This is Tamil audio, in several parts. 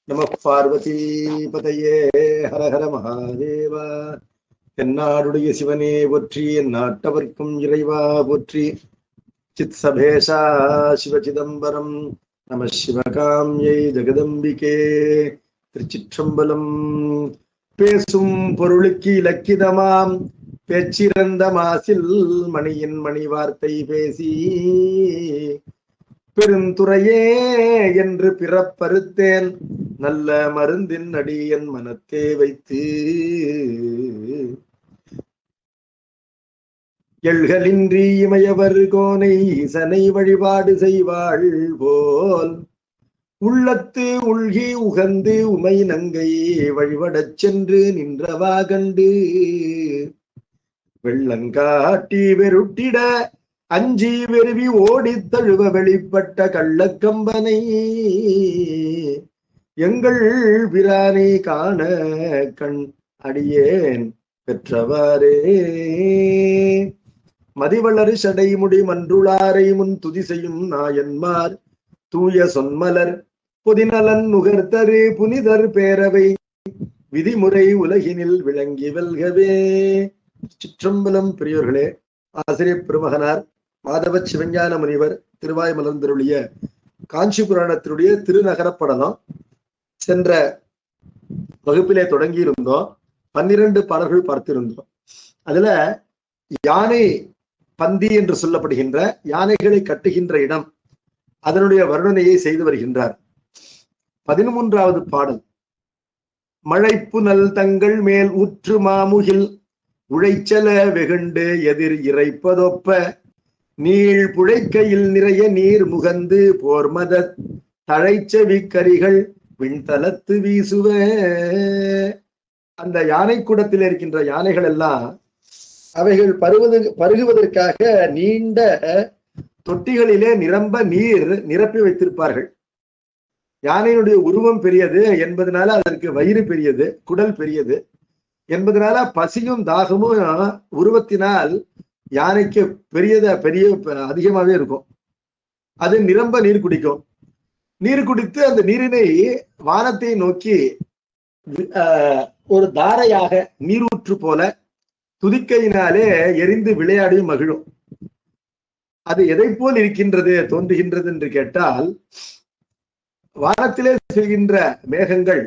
நம பார்வதி பதையே ஹர ஹர மகாதேவா. தென்னாடுடைய சிவனே போற்றி, என் நாட்டவர்க்கும் இறைவா போற்றி. சித் சபேஷா சிவசிதம்பரம் நம சிவகாமியை ஜெகதம்பிகே. திருச்சிற்றம்பலம். பேசும் பொருளுக்கு இலக்கிதமாம் பேச்சிறந்த மாசில் மணியின் மணி வார்த்தை பேசி பெருந்துறையே என்று பிறப்பறுத்தேன் நல்ல மருந்தின் அடி என் மனத்தே வைத்து எள்களின்றி இமையவர் கோனை ஈசனை வழிபாடு செய்வாள் போல் உள்ளத்து உள்கி உகந்து உமை நங்கை வழிபடச் சென்று நின்றவா கண்டு வெள்ளங்காட்டி வெருட்டிட அஞ்சி வெறுவி ஓடி தழுவ வெளிப்பட்ட கள்ளக்கம்பனை எங்கள் பிரானை காண கண் அடியேன் பெற்றவாறே. மதிவளரு சடைமுடி மன்றுளாரை முன் துதி செய்யும் நாயன்மார் தூய சொன்மலர் பொதிநலன் நுகர்த்தரு புனிதர் பேரவை விதிமுறை உலகினில் விளங்கி வெல்கவே. சிற்றம்பலம். பெரியோர்களே, ஆசிரியர் பெருமகனார் மாதவ சிவஞான முனிவர் திருவாய் மலர்ந்தருடைய காஞ்சி புராணத்தினுடைய திருநகரப்படலம் சென்ற வகுப்பிலே தொடங்கி இருந்தோம். 12 பாடல்கள் பார்த்திருந்தோம். அதுல யானை பந்தி என்று சொல்லப்படுகின்ற யானைகளை கட்டுகின்ற இடம், அதனுடைய வர்ணனையை செய்து வருகின்றார். 13வது பாடல், மழைப்புனல் தங்கள் மேல் ஊற்று மாமுகில் உழைச்சல வெகுண்டு எதிர் இறைப்பதொப்ப நீள் புழைக்கையில் நிறைய நீர் முகந்து போர்மத தழைச்செவி கரிகள் விண்தலத்து வீசுவ. அந்த யானை கூடத்தில் இருக்கின்ற யானைகள் எல்லாம் அவைகள் பருகுவதற்காக நீண்ட தொட்டிகளிலே நிரம்ப நீர் நிரப்பி வைத்திருப்பார்கள். யானையினுடைய உருவம் பெரியது என்பதனால அதற்கு வயிறு பெரியது, குடல் பெரியது என்பதனால பசியும் தாகமும் உருவத்தினால் யானைக்கு பெரிய அதிகமாவே இருக்கும். அது நிரம்ப நீர் குடிக்கும். நீர் குடித்து அந்த நீரினை வானத்தை நோக்கி ஒரு தாரையாக நீரூற்று போல துதிக்கையினாலே எரிந்து விளையாடி மகிழும். அது எதை போல் இருக்கின்றது தோன்றுகின்றது என்று கேட்டால், வானத்திலே செல்கின்ற மேகங்கள்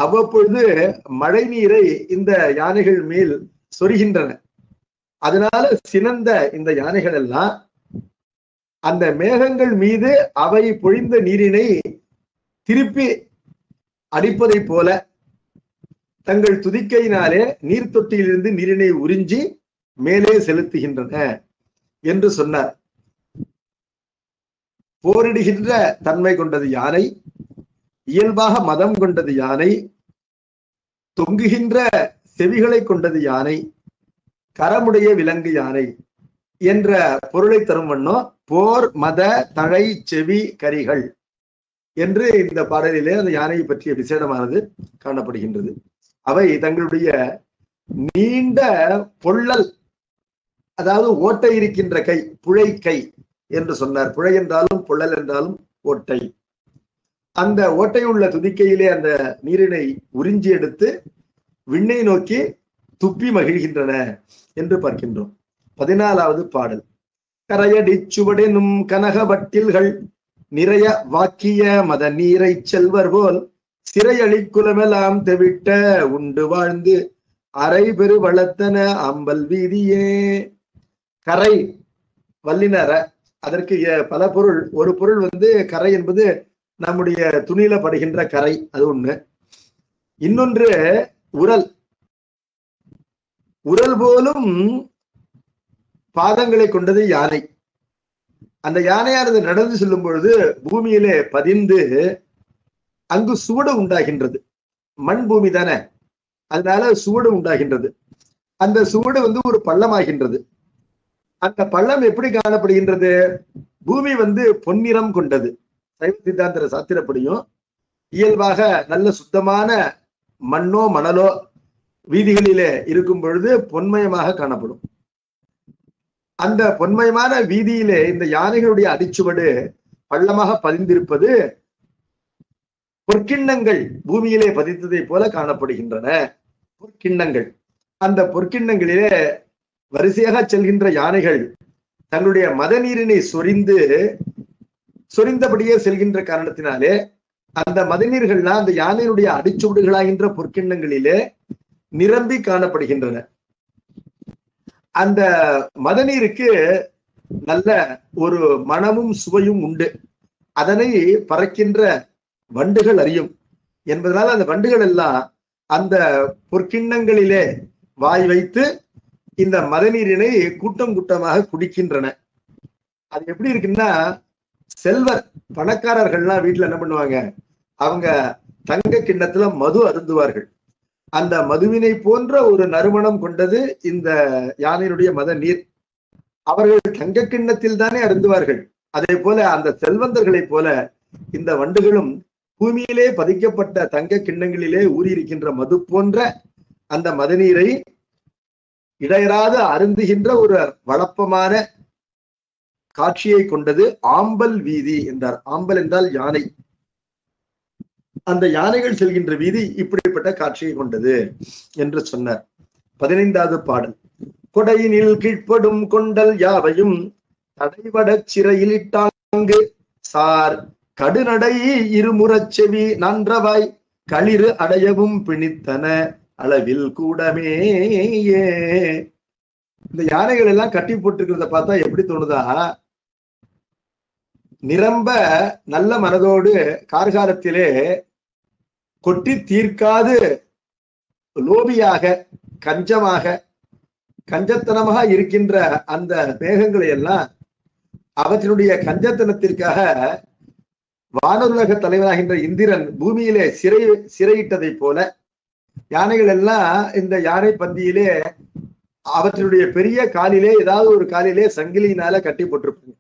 அவ்வப்பொழுது மழை நீரை இந்த யானைகள் மேல் சொரிகின்றன. அதனால சினந்த இந்த யானைகள் எல்லாம் அந்த மேகங்கள் மீது அவை பொழிந்த நீரினை திருப்பி அடிப்பதை போல தங்கள் துதிக்கையினாலே நீர் தொட்டியிலிருந்து நீரினை உறிஞ்சி மேலே செலுத்துகின்றன என்று சொன்னார். போரிடுகின்ற தன்மை கொண்டது யானை, இயல்பாக மதம் கொண்டது யானை, தொங்குகின்ற செவிகளை கொண்டது யானை, கரமுடைய விலங்கு யானை என்ற பொருளை தரும் வண்ணம் போர் மத தழை செவி கரிகள் என்று இந்த பாடலிலே அந்த யானையை பற்றிய விசேடமானது காணப்படுகின்றது. அவை தங்களுடைய நீண்ட பொள்ளல், அதாவது ஓட்டை இருக்கின்ற கை, புழை கை என்று சொன்னார். புழை என்றாலும் பொள்ளல் என்றாலும் ஓட்டை. அந்த ஓட்டையுள்ள துதிக்கையிலே அந்த நீரினை உறிஞ்சி எடுத்து விண்ணை நோக்கி துப்பி மகிழ்கின்றன என்று பார்க்கின்றோம். 14வது பாடல், கரையடி சுவடெனும் கனகவட்டில்கள் நிறைய வாக்கிய மத நீரை செல்வர் போல் சிறையளி குலமெல்லாம் தெவிட்ட உண்டு வாழ்ந்து அரை பெரு வளர்த்தன அம்பல் வீதியே. கரை வல்லினர, அதற்கு பல பொருள். ஒரு பொருள் கரை என்பது நம்முடைய துணியில படுகின்ற கரை, அது ஒண்ணு. இன்னொன்று உரல். உரல் போலும் பாதங்களை கொண்டது யானை. அந்த யானையானது நடந்து செல்லும் பொழுது பூமியிலே பதிந்து அங்கு சுவடு உண்டாகின்றது. மண் பூமி தானே, அதனால சுவடு உண்டாகின்றது. அந்த சுவடு ஒரு பள்ளமாகின்றது. அந்த பள்ளம் எப்படி காணப்படுகின்றது? பூமி பொன்னிறம் கொண்டது. சைவ சித்தாந்த சாத்திரப்படியும் இயல்பாக நல்ல சுத்தமான மண்ணோ மணலோ வீதிகளிலே இருக்கும் பொழுது பொன்மயமாக காணப்படும். அந்த பொன்மயமான வீதியிலே இந்த யானைகளுடைய அடிச்சுவடு பள்ளமாக பதிந்திருப்பது பொற்கிண்ணங்கள் பூமியிலே பதித்ததை போல காணப்படுகின்றன. பொற்கிண்ணங்கள், அந்த பொற்கிண்ணங்களிலே வரிசையாக செல்கின்ற யானைகள் தங்களுடைய மதநீரினை சொரிந்தபடியே செல்கின்ற காரணத்தினாலே அந்த மதநீர்கள்லாம் அந்த யானையினுடைய அடிச்சுவடுகளாகின்ற பொற்கிண்ணங்களிலே நிரம்பி காணப்படுகின்றன. அந்த மதநீருக்கு நல்ல ஒரு மனமும் சுவையும் உண்டு. அதனை பறக்கின்ற வண்டுகள் அறியும் என்பதனால் அந்த வண்டுகள் எல்லாம் அந்த பொற்கிண்ணங்களிலே வாய் வைத்து இந்த மதநீரினை கூட்டம் கூட்டமாக குடிக்கின்றன. அது எப்படி இருக்குன்னா, செல்வர் பணக்காரர்கள்லாம் வீட்டுல என்ன பண்ணுவாங்க, அவங்க தங்க கிண்ணத்துல மது அருந்துவார்கள். அந்த மதுவினை போன்ற ஒரு நறுமணம் கொண்டது இந்த யானையினுடைய மத நீர். அவர்கள் தங்க கிண்ணத்தில் தானே அருந்துவார்கள். அதே போல அந்த செல்வந்தர்களை போல இந்த வண்டுகளும் பூமியிலே பதிக்கப்பட்ட தங்க கிண்ணங்களிலே ஊறியிருக்கின்ற மது போன்ற அந்த மதநீரை இடையராது அருந்துகின்ற ஒரு வளப்பமான காட்சியை கொண்டது ஆம்பல் வீதி என்றார். ஆம்பல் என்றால் யானை. அந்த யானைகள் செல்கின்ற வீதி இப்படிப்பட்ட காட்சியை கொண்டது என்று சொன்னார். 15வது பாடல். கொடையினில் கீழ்ப்படும் கொண்டல் யாவையும் தடைபட சிறையிலிட்டாங்கு சார் கடுநடை இருமுறச் செவி நன்றவாய் களிறு அடையவும் பிணித்தன அளவில் கூடமே. இந்த யானைகள் எல்லாம் கட்டி போட்டிருக்கிறத பார்த்தா எப்படி தோணுதா, நிரம்ப நல்ல மனதோடு கார்காலத்திலே கொட்டி தீர்க்காது லோபியாக கஞ்சத்தனமாக இருக்கின்ற அந்த மேகங்களை எல்லாம் அவற்றினுடைய கஞ்சத்தனத்திற்காக வானருலக தலைவராகின்ற இந்திரன் பூமியிலே சிறையிட்டதை போல யானைகள் எல்லாம் இந்த யானை பந்தியிலே அவற்றினுடைய பெரிய காலிலே ஏதாவது ஒரு காலிலே சங்கிலியினால கட்டி போட்டிருப்பாங்க.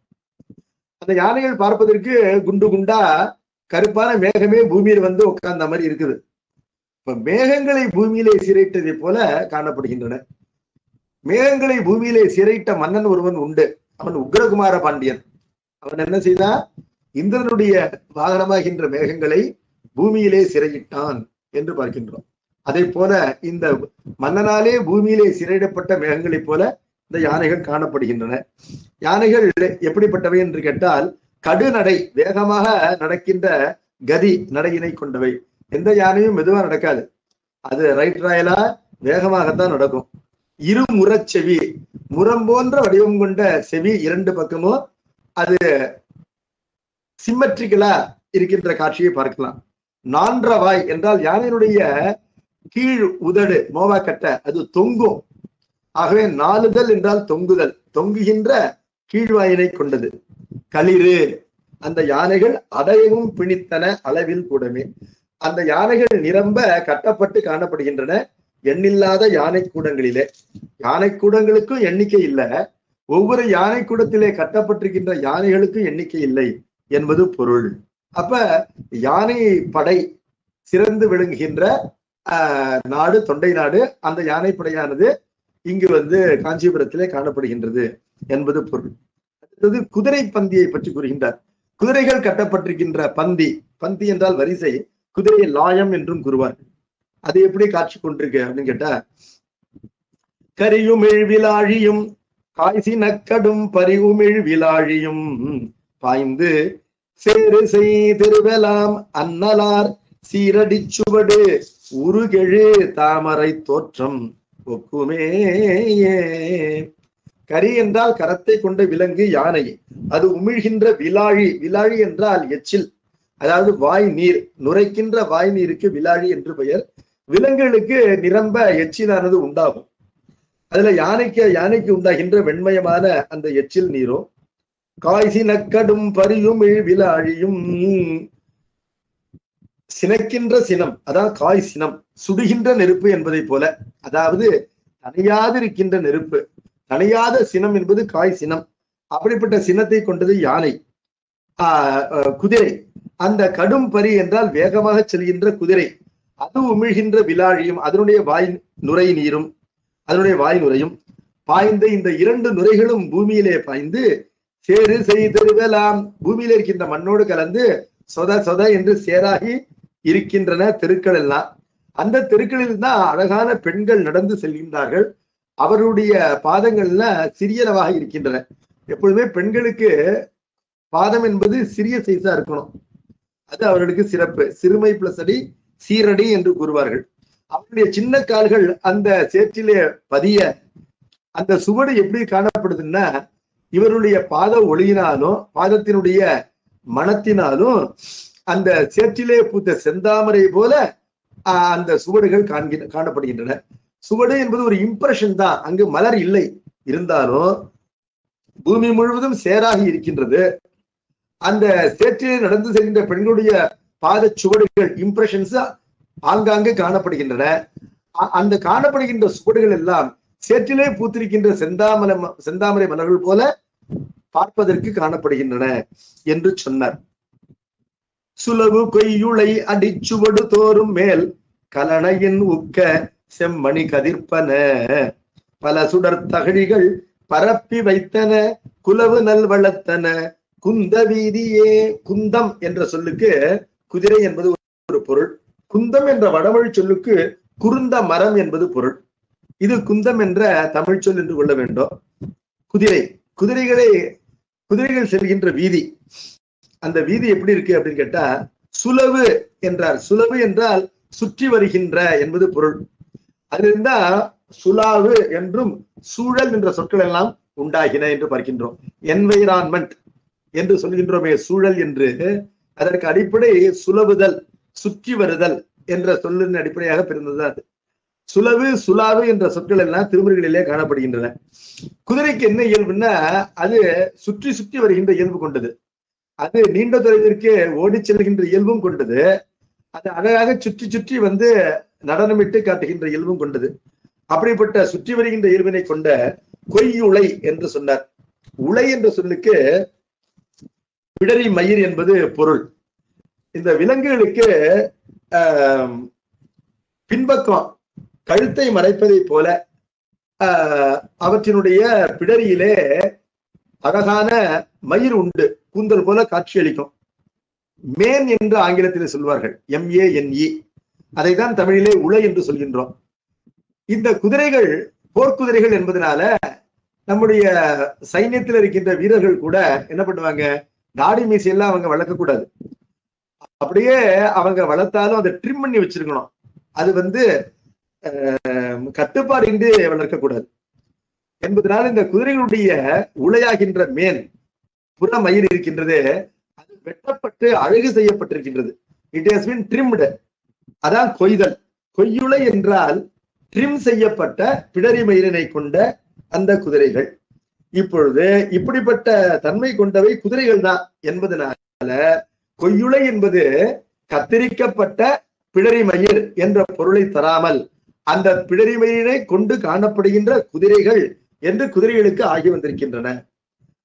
அந்த யானைகள் பார்ப்பதற்கு குண்டு குண்டா கருப்பான மேகமே பூமியில் வந்து உட்கார்ந்த மாதிரி இருக்குது. இப்ப மேகங்களை பூமியிலே சிறையிட்டதை போல காணப்படுகின்றன. மேகங்களை பூமியிலே சிறையிட்ட மன்னன் ஒருவன் உண்டு. அவன் உக்ரகுமார பாண்டியன். அவன் என்ன செய்தான், இந்திரனுடைய வாகனமாகின்ற மேகங்களை பூமியிலே சிறையிட்டான் என்று பார்க்கின்றோம். அதே போல இந்த மன்னனாலே பூமியிலே சிறையிடப்பட்ட மேகங்களைப் போல இந்த யானைகள் காணப்படுகின்றன. யானைகள் எப்படிப்பட்டவை என்று கேட்டால், கடுநடை, வேகமாக நடக்கின்ற கதி நடையினை கொண்டவை. எந்த யானையும் மெதுவா நடக்காது, அது ரைட் ராயலா வேகமாகத்தான் நடக்கும். இருமுறச் செவி, முரம் போன்ற வடிவம் கொண்ட செவி இரண்டு பக்கமும் அது சிம்மெட்ரிக்கலா இருக்கின்ற காட்சியை பார்க்கலாம். நான்றவாய் என்றால் யானையினுடைய கீழ் உதடு மோவாக்கட்ட அது தொங்கும். ஆகவே நாலுதல் என்றால் தொங்குதல், தொங்குகின்ற கீழ்வாயினை கொண்டது. களிறு, அந்த யானைகள் அடையவும் பிணித்தன அளவில் கூடமே. அந்த யானைகள் நிரம்ப கட்டப்பட்டு காணப்படுகின்றன எண்ணில்லாத யானை கூடங்களிலே. யானை கூடங்களுக்கும் எண்ணிக்கை இல்லை, ஒவ்வொரு யானை கூடத்திலே கட்டப்பட்டிருக்கின்ற யானைகளுக்கும் எண்ணிக்கை இல்லை என்பது பொருள். அப்ப யானை படை சிறந்து விளங்குகின்ற நாடு தொண்டை நாடு. அந்த யானைப்படையானது இங்கு வந்து காஞ்சிபுரத்திலே காணப்படுகின்றது என்பது பொருள். அடுத்தது குதிரை பந்தியை பற்றி கூறுகின்றார். குதிரைகள் கட்டப்பட்டிருக்கின்ற பந்தி, பந்தி என்றால் வரிசை, குதிரையை லாயம் என்றும் கூறுவார்கள். அது எப்படி காட்சி கொண்டிருக்கு அப்படின்னு கேட்டா, கரியுமிழ் விலாழியும் காய்சி நக்கடும் பரிவுமிழ் விலாழியும் பாய்ந்து சேரு செய் திருவலாம் அன்னலார் சீரடி சுவடு உருகெழு தாமரை தோற்றம் ஒக்குமே. கரி என்றால் கரத்தை கொண்ட விலங்கு யானை. அது உமிழ்கின்ற விலாழி, விலாழி என்றால் எச்சில், அதாவது வாய் நீர், நுரைக்கின்ற வாய் நீருக்கு விலாழி என்று பெயர். விலங்குகளுக்கு நிரம்ப எச்சிலானது உண்டாகும். அதுல யானைக்கு உண்டாகின்ற வெண்மயமான அந்த எச்சில் நீரும் காய்சி நக்கடும் பரியும் விலாழியும், சினக்கின்ற சினம், அதாவது காய் சினம், சுடுகின்ற நெருப்பு என்பதை போல, அதாவது தனியாது இருக்கின்ற நெருப்பு, தனியாத சினம் என்பது காய் சினம். அப்படிப்பட்ட சினத்தை கொண்டது யானை. குதிரை, அந்த கடும் பரி என்றால் வேகமாக செல்கின்ற குதிரை, அது உமிழ்கின்ற விலாழியும், அதனுடைய வாய் நுரை நீரும், அதனுடைய வாய் நுரையும் பாய்ந்து, இந்த இரண்டு நுரைகளும் பூமியிலே பாய்ந்து சேரு செய்தெருவலாம், பூமியில இருக்கின்ற மண்ணோடு கலந்து சொத சொத என்று சேராகி இருக்கின்றன தெருக்கள் எல்லாம். அந்த தெருக்களில் தான் அழகான பெண்கள் நடந்து செல்கின்றார்கள். அவருடைய பாதங்கள்ல சிறியனவாக இருக்கின்றன. எப்பொழுதுமே பெண்களுக்கு பாதம் என்பது சிறிய சைஸா இருக்கணும். அது அவர்களுக்கு சிறப்பு. சிறுமை பிளஸ் அடி சீரடி என்று கூறுவார்கள். அவருடைய சின்ன கால்கள் அந்த சேற்றிலே பதிய அந்த சுவடு எப்படி காணப்படுதுன்னா, இவருடைய பாத ஒளியினாலும் பாதத்தினுடைய மனத்தினாலும் அந்த சேற்றிலே பூத்த செந்தாமரை போல அந்த சுவடுகள் காணப்படுகின்றன. சுவடு என்பது ஒரு இம்ப்ரெஷன் தான், அங்கு மலர் இல்லை. இருந்தாலும் பூமி முழுவதும் சேராகி இருக்கின்றது. அந்த சேற்றிலே நடந்து செல்கின்ற பெண்களுடைய பாத சுவடுகள் இம்ப்ரெஷன்ஸ் ஆங்காங்கு காணப்படுகின்றன. அந்த காணப்படுகின்ற சுவடுகள் எல்லாம் சேற்றிலே பூத்திருக்கின்ற செந்தாமரை மலர்கள் போல பார்ப்பதற்கு காணப்படுகின்றன என்று சொன்னார். சுலவு கொய்யுளை அடிச்சுவடு தோறும் மேல் கலனையின் உக்க செம்மணி கதிர்ப்பன பல சுடர் தகழிகள் பரப்பி வைத்தன குலவு நல் வளர்த்தன குந்த வீதியே. குந்தம் என்ற சொல்லுக்கு குதிரை என்பது ஒரு பொருள். குந்தம் என்ற வடமொழி சொல்லுக்கு குருந்த மரம் என்பது பொருள். இது குந்தம் என்ற தமிழ் சொல் என்று கொள்ள வேண்டும். குதிரைகள் செல்கின்ற வீதி, அந்த வீதி எப்படி இருக்கு அப்படின்னு கேட்டா, சுலவு என்றார். சுலவு என்றால் சுற்றி வருகின்ற என்பது பொருள். அதிலிருந்தா சுலாவு என்றும் சூழல் என்ற சொற்கள் எல்லாம் உண்டாகின என்று பார்க்கின்றோம். என்வைரான்மெண்ட் என்று சொல்கின்றோமே, சூழல் என்று, அதற்கு அடிப்படை சுலவுதல், சுற்றி வருதல் என்ற சொல்லின் அடிப்படையாக பிறந்தது அது. சுலவு சுலாவு என்ற சொற்கள் எல்லாம் திருமுறைகளிலே காணப்படுகின்றன. குதிரைக்கு என்ன இயல்புன்னா, அது சுற்றி சுற்றி வருகின்ற இயல்பு கொண்டது. அது நீண்ட தொலைவிற்கு ஓடி செல்கின்ற இயல்பும் கொண்டது. அது அழகாக சுற்றி சுற்றி வந்து நடனமிட்டு காட்டுகின்ற இயல்பும் கொண்டது. அப்படிப்பட்ட சுற்றி வருகின்ற இயல்பினை கொண்ட கொய்யுளை என்று சொன்னார். உளை என்ற சொல்லுக்கு பிடரி மயிர் என்பது பொருள். இந்த விலங்குகளுக்கு பின்பக்கம் கழுத்தை மறைப்பதை போல அவற்றினுடைய பிடரியிலே அழகான மயிர் உண்டு, கூந்தல் போல காட்சியளிக்கும். மேன் என்று ஆங்கிலத்தில் சொல்வார்கள், MANE. அதைத்தான் தமிழிலே உளை என்று சொல்கின்றோம். இந்த குதிரைகள் போர்க்குதிரைகள் என்பதனால நம்முடைய சைன்யத்தில் இருக்கின்ற வீரர்கள் கூட என்ன பண்ணுவாங்க, தாடி மீசையெல்லாம் அவங்க வளர்க்கக்கூடாது. அப்படியே அவங்க வளர்த்தாலும் அதை ட்ரிம் பண்ணி வச்சிருக்கணும். அது வந்து கட்டுப்பாடு இன்றி வளர்க்கக்கூடாது என்பதனால இந்த குதிரைகளுடைய உளையாகின்ற மேன் புற மயிர் இருக்கின்றது, அது வெட்டப்பட்டு அழகு செய்யப்பட்டிருக்கின்றது. It has been trimmed. அதான் கொய்தல். கொய்யுளை என்றால் ட்ரிம் செய்யப்பட்ட பிடரி மயிரினை கொண்ட அந்த குதிரைகள். இப்பொழுது இப்படிப்பட்ட தன்மை கொண்டவை குதிரைகள் தான் என்பதனால கொய்யுளை என்பது கத்திரிக்கப்பட்ட பிடரி மயிர் என்ற பொருளை தராமல் அந்த பிடரி மயிரினை கொண்டு காணப்படுகின்ற குதிரைகள் என்று குதிரைகளுக்கு ஆகி வந்திருக்கின்றன.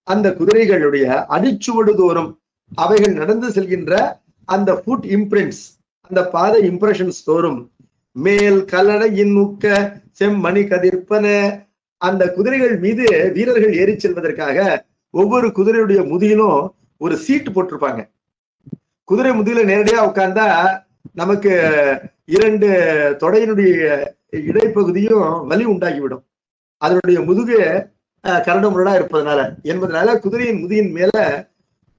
அந்த குதிரைகளுடைய அடிச்சுவடு தோறும் அவைகள் நடந்து செல்கின்ற அந்த ஃபுட் இம்ப்ரிண்ட்ஸ், அந்த பாத இம்ப்ரெஷன்ஸ் தோறும் மேல் கலனையின் முக்க செம்மணி கதிர்ப்பன. அந்த குதிரைகள் மீது வீரர்கள் ஏறி செல்வதற்காக ஒவ்வொரு குதிரையுடைய முதுகிலும் ஒரு சீட்டு போட்டிருப்பாங்க. குதிரை முதுகில நேரடியா உட்கார்ந்தா நமக்கு 2 தொடையினுடைய இடைப்பகுதியும் வலி உண்டாகிவிடும். அதனுடைய முதுகு கரடு முரடா இருப்பதனால என்பதனால குதிரையின் முதுகின் மேல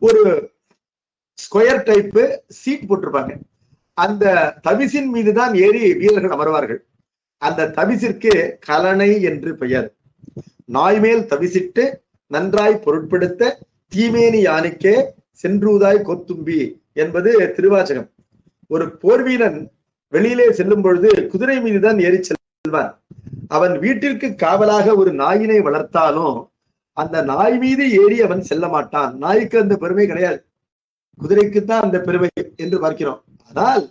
ஒரு ஸ்கொயர் டைப்பு சீட் போட்டிருப்பாங்க. அந்த தவிசின் மீதுதான் ஏறி வீரர்கள் அமர்வார்கள். அந்த தவிசிற்கு கலனை என்று பெயர். நாய்மேல் தவிசிட்டு நன்றாய் பொருட்படுத்த தீமேனி யானைக்கே சென்றூதாய் கொத்தும்பி என்பது திருவாசகம். ஒரு போர் வீரன் வெளியிலே செல்லும் பொழுது குதிரை மீதுதான் ஏறி செல்வான். அவன் வீட்டிற்கு காவலாக ஒரு நாயினை வளர்த்தாலும் அந்த நாய் மீது ஏறி அவன் செல்ல மாட்டான். நாய்க்கு அந்த பெருமை கிடையாது, குதிரைக்குத்தான் அந்த பெருமை என்று பார்க்கிறோம். ஆனால்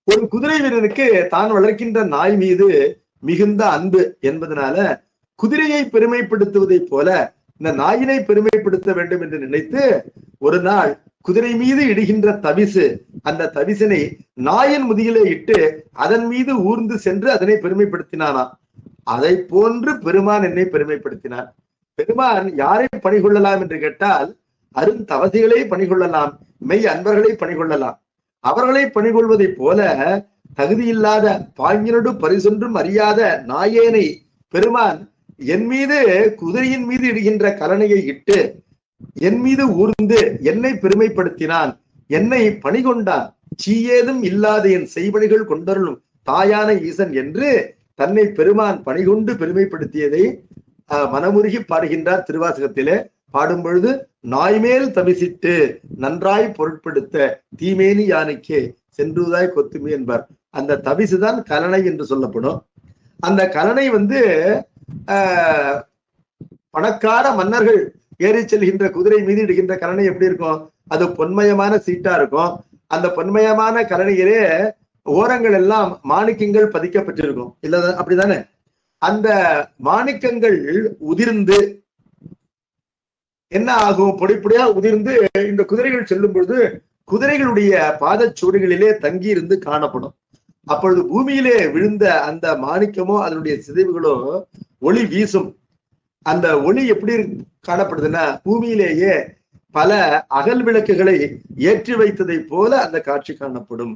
ஒரு குதிரை வீரனுக்கு தான் வளர்க்கின்ற நாய் மீது மிகுந்த அன்பு என்பதனால குதிரையை பெருமைப்படுத்துவதை போல இந்த நாயினை பெருமைப்படுத்த வேண்டும் என்று நினைத்து ஒரு நாள் குதிரை மீது இடுகின்ற தவிசு, அந்த தவிசனை நாயின் முதுகிலே இட்டு அதன் மீது ஊர்ந்து சென்று அதனை பெருமைப்படுத்தினானா. அதை போன்று பெருமான் என்னை பெருமைப்படுத்தினார். பெருமான் யாரை பணிகொள்ளலாம் என்று கேட்டால் அருந்தவசிகளை பணிகொள்ளலாம், மெய் அன்பர்களை பணிகொள்ளலாம். அவர்களை பணிகொள்வதைப் போல தகுதியில்லாத பாங்கினோடு பரிசொன்றும் அறியாத நாயேனை பெருமான் என் மீது குதிரையின் மீது இடுகின்ற கலனையை இட்டு என் மீது ஊர்ந்து என்னை பெருமைப்படுத்தினான், என்னை பணிகொண்டான். சீயேதும் இல்லாத என் செய்வழிகள் கொண்டருளும் தாயான ஈசன் என்று தன்னை பெருமான் பணிகொண்டு பெருமைப்படுத்தியதை மனமுருகி பாடுகின்றார் திருவாசகத்திலே. பாடும் பொழுது நாய்மேல் தவிசிட்டு நன்றாய் பொருட்படுத்த தீமேனி யானைக்கே சென்றுதாய் கொத்துமே என்பார். அந்த தவிசுதான் கலனை என்று சொல்லப்படும். அந்த கலனை பணக்கார மன்னர்கள் ஏறி செல்கின்ற குதிரை மீது இடுகின்ற கலனை எப்படி இருக்கும்? அது பொன்மயமான சீட்டா இருக்கும். அந்த பொன்மயமான கலனையிலே ஓரங்கள் எல்லாம் மாணிக்கங்கள் பதிக்கப்பட்டிருக்கும், இல்ல அப்படிதானே? அந்த மாணிக்கங்கள் உதிர்ந்து என்ன ஆகும்? பொடிப்பொடியா உதிர்ந்து இந்த குதிரைகள் செல்லும் பொழுது குதிரைகளுடைய பாதச்சோடுகளிலே தங்கி இருந்து காணப்படும். அப்பொழுது பூமியிலே விழுந்த அந்த மாணிக்கமோ அதனுடைய சிதைவுகளோ ஒளி வீசும். அந்த ஒளி எப்படி காணப்படுதுன்னா, பூமியிலேயே பல அகல் விளக்குகளை ஏற்றி வைத்ததை போல அந்த காட்சி காணப்படும்.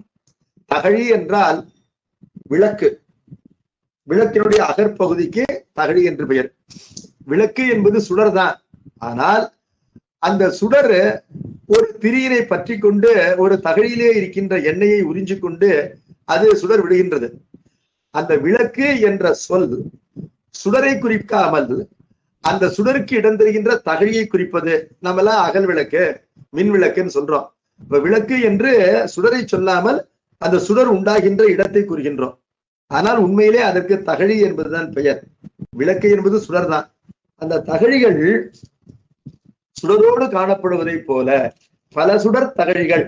தகழி என்றால் விளக்கு, விளக்கினுடைய அகற்பகுதிக்கு தகழி என்று பெயர். விளக்கு என்பது சுடர் தான். ஆனால் அந்த சுடர் ஒரு திரியினை பற்றி கொண்டு ஒரு தகழியிலே இருக்கின்ற எண்ணெயை உறிஞ்சு கொண்டு அது சுடர் விடுகின்றது. அந்த விளக்கு என்ற சொல் சுடரை குறிக்காமல் அந்த சுடருக்கு இடம் தருகின்ற தகழியை குறிப்பது. நம்ம எல்லாம் அகல் விளக்கு, மின் விளக்குன்னு சொல்றோம். இப்ப விளக்கு என்று சுடரை சொல்லாமல் அந்த சுடர் உண்டாகின்ற இடத்தை கூறுகின்றோம். ஆனால் உண்மையிலே அதற்கு தகழி என்பதுதான் பெயர். விளக்கு என்பது சுடர் தான். அந்த தகழிகள் சுடரோடு காணப்படுவதை போல பல சுடர் தகழிகள்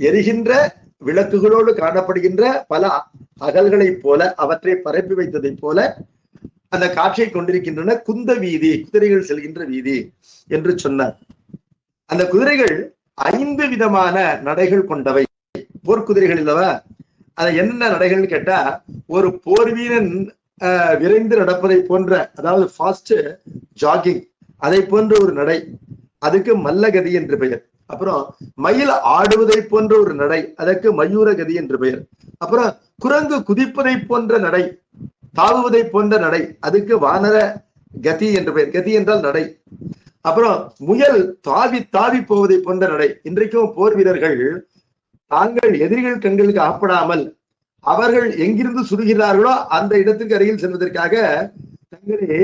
எரிகின்ற விளக்குகளோடு காணப்படுகின்ற பல அகல்களை போல அவற்றை பரப்பி வைத்ததை போல அந்த காட்சியை கொண்டிருக்கின்றன. குந்த வீதி, குதிரைகள் செல்கின்ற வீதி என்று சொன்னார். அந்த குதிரைகள் 5 விதமான நடைகள் கொண்டவை. போர்க்குதிரைகள் இல்லவா? அது என்னென்ன நடைகள்னு கேட்டா, ஒரு போர் வீரன் விரைந்து நடப்பதை போன்ற, அதாவது ஃபாஸ்ட் ஜாகிங், அதை போன்ற ஒரு நடை, அதுக்கு மல்லகதி என்று பெயர். அப்புறம் மயில் ஆடுவதை போன்ற ஒரு நடை, அதற்கு மயூர கதி என்று பெயர். அப்புறம் குரங்கு குதிப்பதை போன்ற நடை, தாவுவதை போன்ற நடை, அதுக்கு வானர கதி என்று பெயர். கதி என்றால் நடை. அப்புறம் முயல் தாவி தாவி போவதை போன்ற நடை. இன்றைக்கும் போர் வீரர்கள் தாங்கள் எதிரிகள் கண்களுக்கு ஆப்படாமல் அவர்கள் எங்கிருந்து சுடுகிறார்களோ அந்த இடத்துக்கு அருகில் செல்வதற்காக தங்களை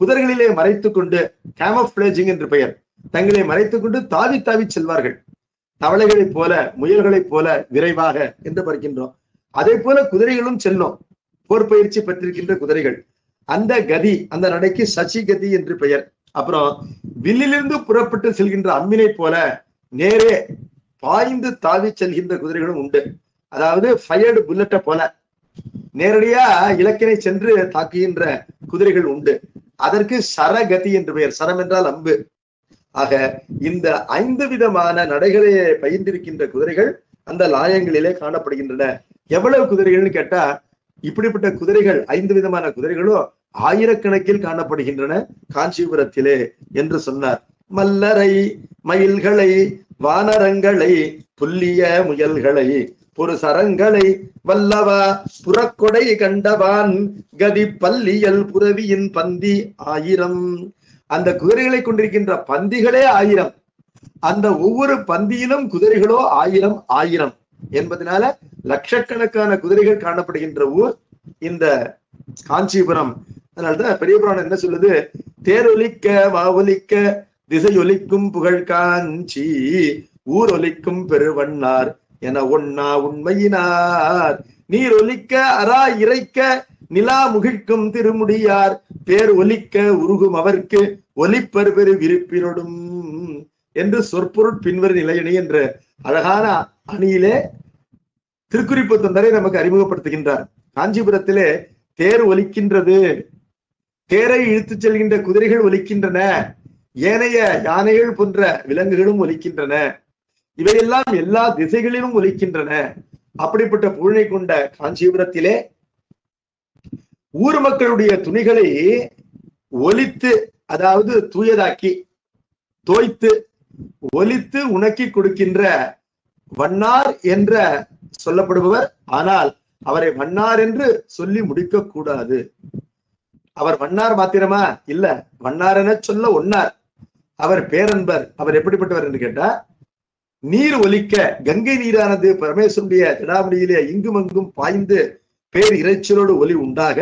புதர்களிலே மறைத்துக் கொண்டு, கேமோஃப்ளேஜிங் என்று பெயர், தங்களை மறைத்துக் கொண்டு தாவி தாவி செல்வார்கள். தவளைகளைப் போல, முயல்களைப் போல விரைவாக என்று பார்க்கின்றோம். அதே போல குதிரைகளும் செல்லும். போர் பயிற்சி பெற்றிருக்கின்ற குதிரைகள். அந்த கதி, அந்த நடைக்கு சசி கதி என்று பெயர். அப்புறம் வில்லிலிருந்து புறப்பட்டு செல்கின்ற அம்மினை போல நேரே பாய்ந்து தாவி செல்கின்ற குதிரைகளும் உண்டு. அதாவது ஃபயர்டு புல்லட்டை போல நேரடியா இலக்கினை சென்று தாக்குகின்ற குதிரைகள் உண்டு. அதற்கு சரகதி என்று பெயர். சரம் என்றால் அம்பு. ஆக இந்த 5 விதமான நடைகளை பயின்றிருக்கின்ற குதிரைகள் அந்த லாயங்களிலே காணப்படுகின்றன. எவ்வளவு குதிரைகள்னு கேட்டா, இப்படிப்பட்ட குதிரைகள் 5 விதமான குதிரைகளோ ஆயிரக்கணக்கில் காணப்படுகின்றன காஞ்சிபுரத்திலே என்று சொன்னார். மல்லரை, மயில்களை, வானரங்களை, புல்லிய முயல்களை, பொறு சரங்களை, வல்லவா புறக்கொடை கண்டவான் கதி பல்லியல் புரவியின் பந்தி 1000. அந்த குதிரைகளை கொண்டிருக்கின்ற பந்திகளே 1000. அந்த ஒவ்வொரு பந்தியிலும் குதிரைகளோ 1000 என்பதனால லட்சக்கணக்கான குதிரைகள் காணப்படுகின்ற ஊர் இந்த காஞ்சிபுரம். அதனால்தான் பெரிய புராணம் என்ன சொல்லுது? தேரொலிக்க வாவொலிக்க திசையொலிக்கும் புகழ் காஞ்சி, ஊர் ஒலிக்கும் பெருவண்ணார் என ஒன்னா உண்மையினார், நீர் ஒலிக்க அரா இறைக்க நிலா முகிழ்க்கும் திருமுடியார், பேர் ஒலிக்க உருகும் அவர்க்கு ஒலிப்பர் பெரு விருப்பினொடும் என்று சொற்பொருட் பின்வரும் நிலையணி என்ற அழகான அணியிலே திருக்குறிப்பு தொண்டரை நமக்கு அறிமுகப்படுத்துகின்றார். காஞ்சிபுரத்திலே தேர் ஒலிக்கின்றது, தேரை இழுத்துச் செல்கின்ற குதிரைகள் ஒலிக்கின்றன, ஏனைய யானைகள் போன்ற விலங்குகளும் ஒலிக்கின்றன, இவையெல்லாம் எல்லா திசைகளிலும் ஒலிக்கின்றன. அப்படிப்பட்ட புகழை கொண்ட காஞ்சிபுரத்திலே ஊர் மக்களுடைய துணிகளை ஒலித்து, அதாவது தூயதாக்கி, தோய்த்து, ஒலித்து உணக்கி கொடுக்கின்ற வண்ணார் என்ற சொல்லப்படுபவர். ஆனால் அவரை வண்ணார் என்று சொல்லி முடிக்க கூடாது. அவர் வண்ணார் மாத்திரமா இல்ல, வண்ணார் என சொல்ல ஒன்னார். அவர் பேரன்பர். அவர் எப்படிப்பட்டவர் என்று கேட்டா, நீர் ஒலிக்க கங்கை நீரானது பரமேஸ்வருடைய திடாமணியிலே இங்கும் அங்கும் பாய்ந்து பேர் இறைச்சலோடு ஒலி உண்டாக,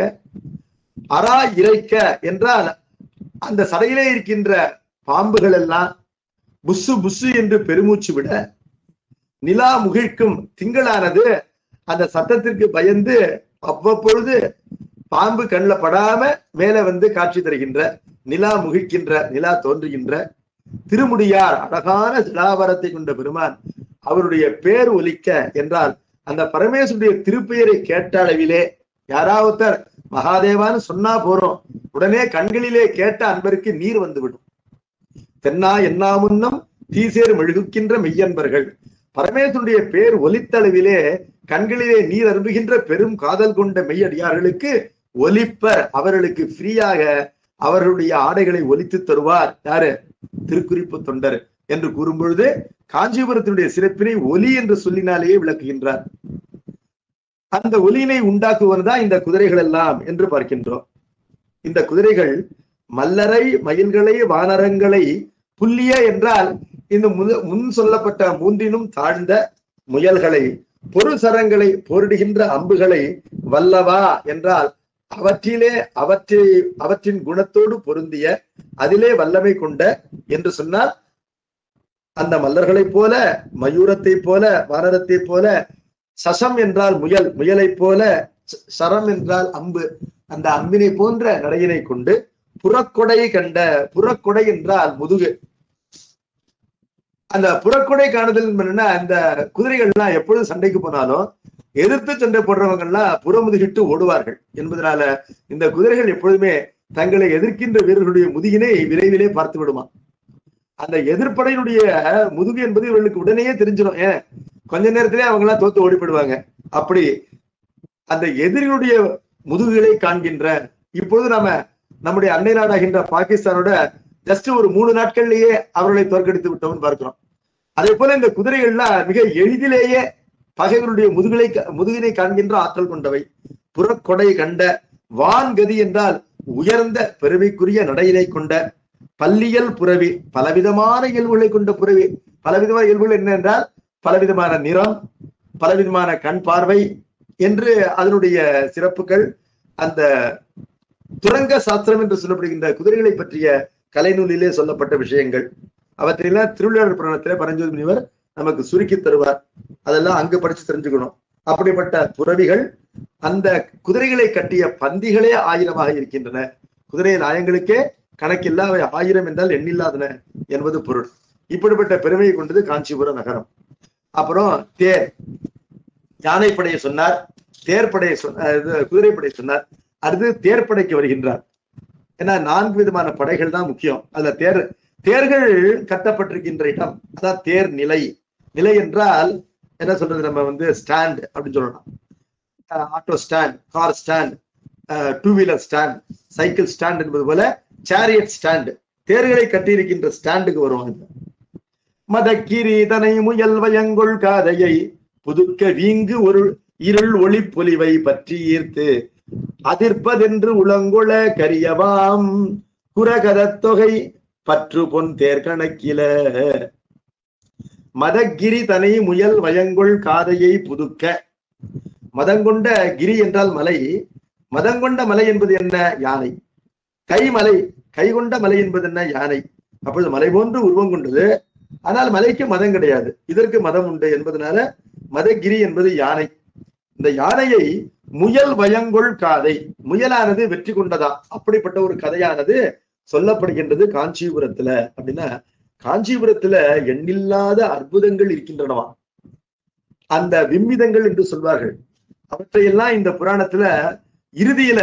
அரா இறைக்க என்றால் அந்த சடையிலே இருக்கின்ற பாம்புகள் எல்லாம் புசு புசு என்று பெருமூச்சு விட, நிலா முகிழ்க்கும் திங்களானது அந்த சத்தத்திற்கு பயந்து அவ்வப்பொழுது பாம்பு கண்ணில் படாம மேல வந்து காட்சி தருகின்ற, நிலா முகிழ்கின்ற, நிலா தோன்றுகின்ற திருமுடியார் அழகான சிலாவரத்தை கொண்ட பெருமான். அவருடைய பேர் ஒலிக்க என்றால் அந்த பரமேஸ்வருடைய திருப்பெயரை கேட்ட அளவிலே யாராவது மகாதேவான்னு சொன்னா போறோம், உடனே கண்களிலே கேட்ட அன்பருக்கு நீர் வந்துவிடும். தென்னா என்னா முன்னம் தீசேர் மெழுகுக்கின்ற மெய்யன்பர்கள். பரமேஸ்வருடைய பேர் ஒலித்தளவிலே கண்களிலே நீர் அரும்புகின்ற பெரும் காதல் கொண்ட மெய்யடியார்களுக்கு ஒலிப்பர். அவர்களுக்கு ஃப்ரீயாக அவர்களுடைய ஆடைகளை ஒலித்து தருவார். யாரு? திருக்குறிப்பு தொண்டர் என்று கூறும் பொழுது காஞ்சிபுரத்தினுடைய சிறப்பினை ஒலி என்று சொல்லினாலேயே விளக்குகின்றார். அந்த ஒலியினை உண்டாக்குவதுதான் இந்த குதிரைகள் எல்லாம் என்று பார்க்கின்றோம். இந்த குதிரைகள் மல்லரை, மயில்களை, வானரங்களை, புல்லிய என்றால் இந்த முன் சொல்லப்பட்ட மூன்றினும் தாழ்ந்த முயல்களை, பொரு சரங்களை, போரிடுகின்ற அம்புகளை, வல்லவா என்றால் அவற்றின் குணத்தோடு பொருந்திய, அதிலே வல்லமை கொண்ட என்று சொன்னால் அந்த மல்லர்களை போல, மயூரத்தை போல, வானரத்தை போல, சசம் என்றால் முயல், முயலை போல, சரம் என்றால் அம்பு, அந்த அம்பினை போன்ற நடையினை கொண்டு புறக்கொடை கண்ட. புறக்கொடை என்றால் முதுகு. அந்த புறக்கொடை காணுதல் என்னன்னா, அந்த குதிரைகள்லாம் எப்பொழுது சண்டைக்கு போனாலும் எதிர்த்து சண்டை போடுறவங்க எல்லாம் புறமுதுகிட்டு ஓடுவார்கள் என்பதனால இந்த குதிரைகள் எப்பொழுதுமே தங்களை எதிர்க்கின்ற வீரர்களுடைய முதுகினை விரைவிலே பார்த்து விடுமா. அந்த எதிர்ப்படையினுடைய முதுகு என்பது இவர்களுக்கு உடனேயே தெரிஞ்சிடும். ஏன், கொஞ்ச நேரத்திலே அவங்க எல்லாம் தோத்து ஓடிப்படுவாங்க. அப்படி அந்த எதிரிகளுடைய முதுகுகளை காண்கின்ற. இப்பொழுது நம்முடைய அண்டை நாடாகின்ற பாகிஸ்தானோட ஜஸ்ட் ஒரு 3 நாட்கள்லயே அவர்களை தோற்கடித்து விட்டோம்னு பார்க்கிறோம். அதே போல இந்த குதிரைகள்லாம் மிக எளிதிலேயே பகைவருடைய முதுகினை காண்கின்ற ஆற்றல் கொண்டவை. புறக்கொடை கண்ட. வான்கதி என்றால் உயர்ந்த பெருமைக்குரிய நடையினை கொண்ட. பல்லியல் புறவி, பலவிதமான இயல்புகளை கொண்ட புறவி. பலவிதமான இயல்புகள் என்ன என்றால் பலவிதமான நிறம், பலவிதமான கண் பார்வை என்று அதனுடைய சிறப்புகள். அந்த துரங்க சாஸ்திரம் என்று சொல்லப்படுகின்ற குதிரைகளை பற்றிய கலைநூலிலே சொல்லப்பட்ட விஷயங்கள் அவற்றையெல்லாம் திருவிளையாடல் புராணத்திலே பரஞ்சோதி முனிவர் நமக்கு சுருக்கி தருவார். அதெல்லாம் அங்கு படிச்சு தெரிஞ்சுக்கணும். அப்படிப்பட்ட புறவிகள். அந்த குதிரைகளை கட்டிய பந்திகளே 1000 இருக்கின்றன. குதிரை நாயங்களுக்கே கணக்கில்லா, அவை 1000 என்றால் எண்ணில்லாதன என்பது பொருள். இப்படிப்பட்ட பெருமையை கொண்டது காஞ்சிபுரம் நகரம். அப்புறம் தேர், யானைப்படையை சொன்னார், தேர்ப்படையை குதிரைப்படை சொன்னார். அடுத்து தேர்ப்படைக்கு வருகின்றார். ஏன்னா 4 விதமான படைகள் தான் முக்கியம். அதுல தேர்கள் கட்டப்பட்டிருக்கின்ற இடம் அதான் தேர் நிலை. நிலை என்றால் என்ன சொல்றது, நம்ம ஸ்டாண்ட் அப்படின்னு சொல்லலாம். Auto stand, car stand, 2 wheeler stand, cycle stand என்பது போல சேரியட் ஸ்டாண்ட். தேர்களை கட்டியிருக்கின்ற ஸ்டாண்டுக்கு வருவாங்க. மதக்கிரி தனை முயல் வயங்கொள் காதையை புதுக்க வீங்கு ஒரு இருள் ஒளி பொலிவை பற்றி ஈர்த்து அதிர்ப்பதென்று உளங்கொள கரியவாம் குரகத தொகை பற்று பொன் தேர் கணக்கில. மதகிரி தனை முயல் வயங்கொள் காதையை புதுக்க. மதங்கொண்ட கிரி என்றால் மலை. மதங்கொண்ட மலை என்பது என்ன? யானை. கைமலை, கைகொண்ட மலை என்பது என்ன? யானை. அப்பொழுது மலை போன்று உருவம் கொண்டது. ஆனால் மலைக்கு மதம் கிடையாது, இதற்கு மதம் உண்டு என்பதனால மதகிரி என்பது யானை. இந்த யானையை முயல் வயங்கொள் காதை, முயலானது வெற்றி கொண்டதா, அப்படிப்பட்ட ஒரு கதையானது சொல்லப்படுகின்றது காஞ்சிபுரத்துல. அப்படின்னா காஞ்சிபுரத்துல எண்ணில்லாத அற்புதங்கள் இருக்கின்றனவா, அந்த விம்மிதங்கள் என்று சொல்வார்கள். அவற்றையெல்லாம் இந்த புராணத்துல இறுதியில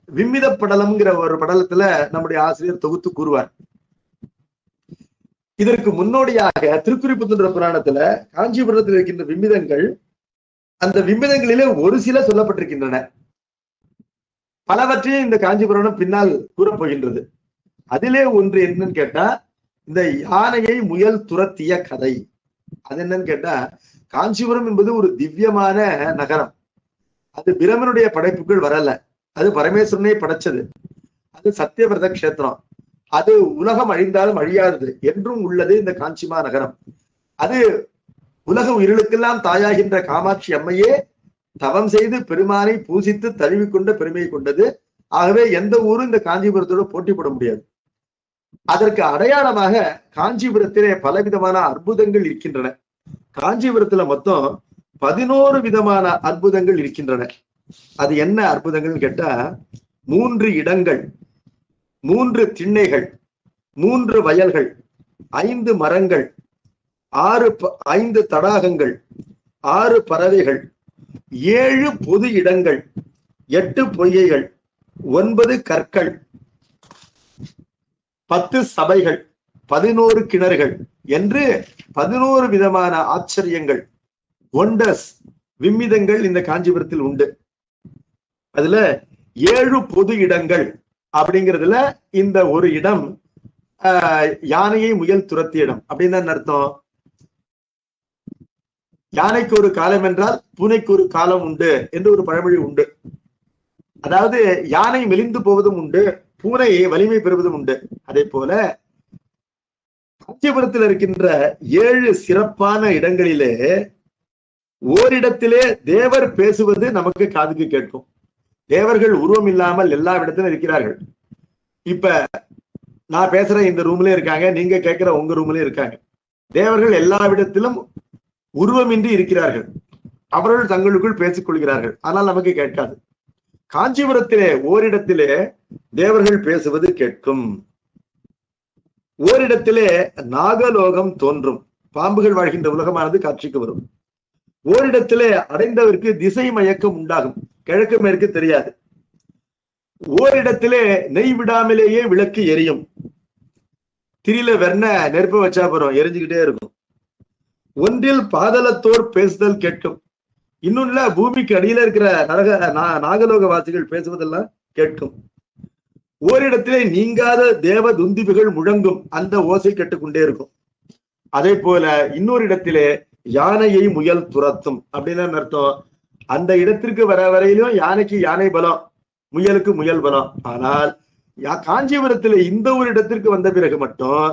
விம்மித படலம்ங்கிற ஒரு படலத்துல நம்முடைய ஆசிரியர் தொகுத்து கூறுவார். இதற்கு முன்னோடியாக திருக்குறிப்புத்துன்ற புராணத்துல காஞ்சிபுரத்தில் இருக்கின்ற விம்மிதங்கள், அந்த விம்மிதங்களிலே ஒரு சில சொல்லப்பட்டிருக்கின்றன. பலவற்றையும் இந்த காஞ்சிபுரம் பின்னால் கூறப்போகின்றது. அதிலே ஒன்று என்னன்னு கேட்டா, இந்த யானையை முயல் துரத்திய கதை. அது என்னன்னு கேட்டா, காஞ்சிபுரம் என்பது ஒரு திவ்யமான நகரம். அது பிரமனுடைய படைப்புகள் வரல, அது பரமேஸ்வரனை படைச்சது. அது சத்தியவிரத கஷேத்திரம். அது உலகம் அழிந்தாலும் அழியாதது என்றும் உள்ளது இந்த காஞ்சிமா நகரம். அது உலக உயிர்களுக்கெல்லாம் தாயாகின்ற காமாட்சி அம்மையே தவம் செய்து பெருமானை பூசித்து தழுவிக்கொண்ட பெருமையை கொண்டது. ஆகவே எந்த ஊரும் இந்த காஞ்சிபுரத்தோடு போட்டி போட முடியாது. அதற்கு அடையாளமாக காஞ்சிபுரத்திலே பலவிதமான அற்புதங்கள் இருக்கின்றன. காஞ்சிபுரத்துல மொத்தம் 11 விதமான அற்புதங்கள் இருக்கின்றன. அது என்ன அற்புதங்கள்னு கேட்டா, 3 இடங்கள், 3 திண்ணைகள், 3 வயல்கள், 5 மரங்கள், 5 தடாகங்கள், 6 பறவைகள், 7 பொது இடங்கள், 8 பொய்கைகள், 9 கற்கள், 10 சபைகள், 11 கிணறுகள் என்று 11 விதமான ஆச்சரியங்கள், ஒண்டர்ஸ், விம்மிதங்கள் இந்த காஞ்சிபுரத்தில் உண்டு. அதுல 7 பொது இடங்கள் அப்படிங்கிறதுல இந்த ஒரு இடம் யானையை முயல் துரத்திய இடம் அப்படின்னு தான் அர்த்தம். யானைக்கு ஒரு காலம் என்றால் பூனைக்கு ஒரு காலம் உண்டு என்று ஒரு பழமொழி உண்டு. அதாவது யானை மெலிந்து போவதும் உண்டு, பூனை வலிமை பெறுவதும் உண்டு. அதே போல காஞ்சிபுரத்தில் இருக்கின்ற 7 சிறப்பான இடங்களிலே ஓரிடத்திலே தேவர் பேசுவது நமக்கு காதுக்கு கேட்கும். தேவர்கள் உருவம் இல்லாமல் எல்லா இடத்திலும் இருக்கிறார்கள். இப்ப நான் பேசுற இந்த ரூம்லயே இருக்காங்க, நீங்க கேட்கிற உங்க ரூம்லயே இருக்காங்க. தேவர்கள் எல்லா இடத்திலும் உருவமின்றி இருக்கிறார்கள். அவர்கள் தங்களுக்குள் பேசிக் கொள்கிறார்கள், ஆனால் நமக்கு கேட்காது. காஞ்சிபுரத்திலே ஓரிடத்திலே தேவர்கள் பேசுவது கேட்கும். ஓரிடத்திலே நாகலோகம் தோன்றும், பாம்புகள் வாழ்கின்ற உலகமானது காட்சிக்கு வரும். ஓரிடத்திலே அடைந்தவருக்கு திசை மயக்கம் உண்டாகும், கிழக்கு மேற்கு தெரியாது. ஓரிடத்திலே நெய் விடாமலேயே விளக்கு எரியும். திரியில வெண்ண நெருப்ப வச்சா போறோம், எரிஞ்சுக்கிட்டே இருக்கும். ஒன்றில் பாதலத்தோர் பேசுதல் கேட்கும், இன்னொன்னுல பூமிக்கு அடியில இருக்கிற நாகலோக வாசிகள் பேசுவதெல்லாம் கேட்கும். ஓரிடத்திலே நீங்காத தேவ துந்திபிகள் முழங்கும், அந்த ஓசை கேட்டுக்கொண்டே இருக்கும். அதே போல இன்னொரு இடத்திலே யானையை முயல் துரத்தும் அப்படின்னு அர்த்தம். அந்த இடத்திற்கு வர வரையிலும் யானைக்கு யானை பலம், முயலுக்கு முயல் பலம். ஆனால் காஞ்சிபுரத்துல இந்த ஒரு இடத்திற்கு வந்த பிறகு மட்டும்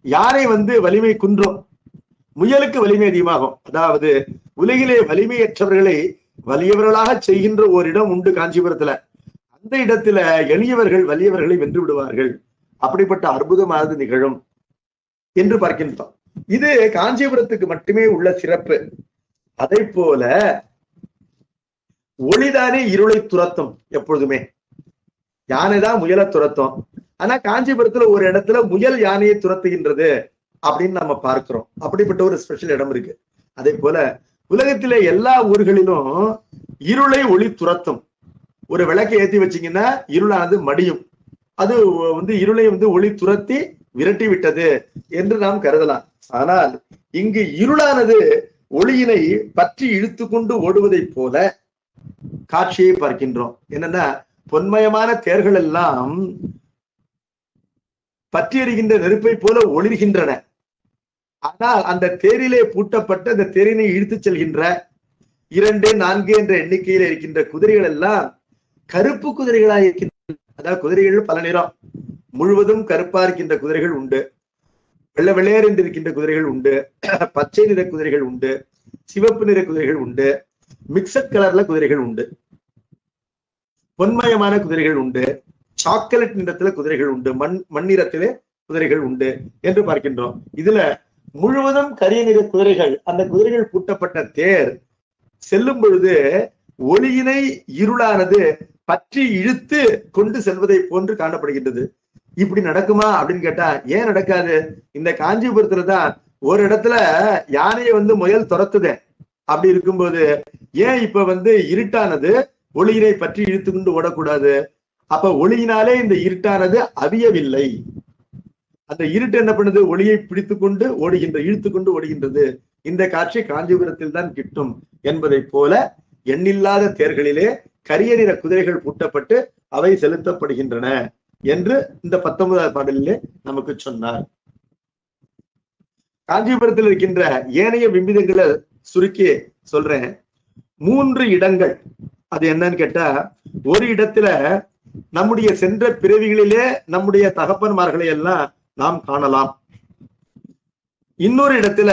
யானை வலிமை குன்றும், முயலுக்கு வலிமை அதிகமாகும். அதாவது உலகிலே வலிமையற்றவர்களை வலியவர்களாக செய்கின்ற ஓரிடம் உண்டு காஞ்சிபுரத்துல. அந்த இடத்துல எளியவர்கள் வலியவர்களை வென்று விடுவார்கள். அப்படிப்பட்ட அற்புதமானது நிகழும் என்று பார்க்கின்றோம். இது காஞ்சிபுரத்துக்கு மட்டுமே உள்ள சிறப்பு. அதை போல ஒளிதானே இருளை துரத்தும். எப்பொழுதுமே யானைதான் முயலை துரத்தும். ஆனா காஞ்சிபுரத்துல ஒரு இடத்துல முயல் யானையை துரத்துகின்றது அப்படின்னு நம்ம பார்க்கிறோம். அப்படிப்பட்ட ஒரு ஸ்பெஷல் இடம் இருக்கு. அதே போல உலகத்திலே எல்லா ஊர்களிலும் இருளை ஒளி துரத்தும். ஒரு விளக்கை ஏற்றி வச்சீங்கன்னா இருளானது மடியும். அது இருளை ஒளி துரத்தி விரட்டி விட்டது என்று நாம் கருதலாம். ஆனால் இங்கு இருளானது ஒளியினை பற்றி இழுத்து கொண்டு ஓடுவதை போல காட்சியை பார்க்கின்றோம். என்னன்னா, பொன்மயமான தேர்கள் எல்லாம் பற்றி எறிகின்ற நெருப்பை போல ஒளிர்கின்றன. ஆனால் அந்த தேரிலே பூட்டப்பட்ட அந்த தேரினை இழுத்து செல்கின்ற 2, 4 என்ற எண்ணிக்கையில் இருக்கின்ற குதிரைகள் எல்லாம் கருப்பு குதிரைகளாக இருக்கின்றன. அதாவது குதிரைகள் பல நிறம், முழுவதும் கருப்பா இருக்கின்ற குதிரைகள் உண்டு, வெள்ளை வெள்ளையர் என்று இருக்கின்ற குதிரைகள் உண்டு, பச்சை நிற குதிரைகள் உண்டு, சிவப்பு நிற குதிரைகள் உண்டு, மிக்சட் கலர்ல குதிரைகள் உண்டு, பொன்மயமான குதிரைகள் உண்டு, சாக்லேட் நிறத்துல குதிரைகள் உண்டு, மண்ணிறத்திலே குதிரைகள் உண்டு என்று பார்க்கின்றோம். இதுல முழுவதும் கரிய நிற குதிரைகள். அந்த குதிரைகள் பூட்டப்பட்ட தேர் செல்லும் பொழுது ஒளியினை இருளானது பற்றி இழுத்து கொண்டு செல்வதை போன்று காணப்படுகின்றது. இப்படி நடக்குமா அப்படின்னு கேட்டா ஏன் நடக்காது? இந்த காஞ்சிபுரத்துலதான் ஒரு இடத்துல யானையை முயல் துரத்துதே. அப்படி இருக்கும்போது ஏன் இப்ப இருட்டானது ஒளியினை பற்றி இழுத்து கொண்டு ஓடக்கூடாது? அப்ப ஒளியினாலே இந்த இருட்டானது அவியவில்லை. அந்த இருட்டு என்ன பண்ணுது? ஒளியை பிடித்து கொண்டு ஓடுகின்ற, இழுத்து கொண்டு ஓடுகின்றது. இந்த காட்சி காஞ்சிபுரத்தில் தான் கிட்டும் என்பதை போல எண்ணில்லாத தேர்களிலே கரிய நிற குதிரைகள் பூட்டப்பட்டு அவை செலுத்தப்படுகின்றன என்று இந்த 19வது பாடலிலே நமக்கு சொன்னார். காஞ்சிபுரத்தில் இருக்கின்ற ஏனைய விம்பிதங்களை சுருக்கி சொல்றேன். 3 இடங்கள். அது என்னன்னு கேட்டா, ஒரு இடத்துல நம்முடைய சென்ற பிறவிகளிலே நம்முடைய தகப்பன்மார்களை எல்லாம் நாம் காணலாம். இன்னொரு இடத்துல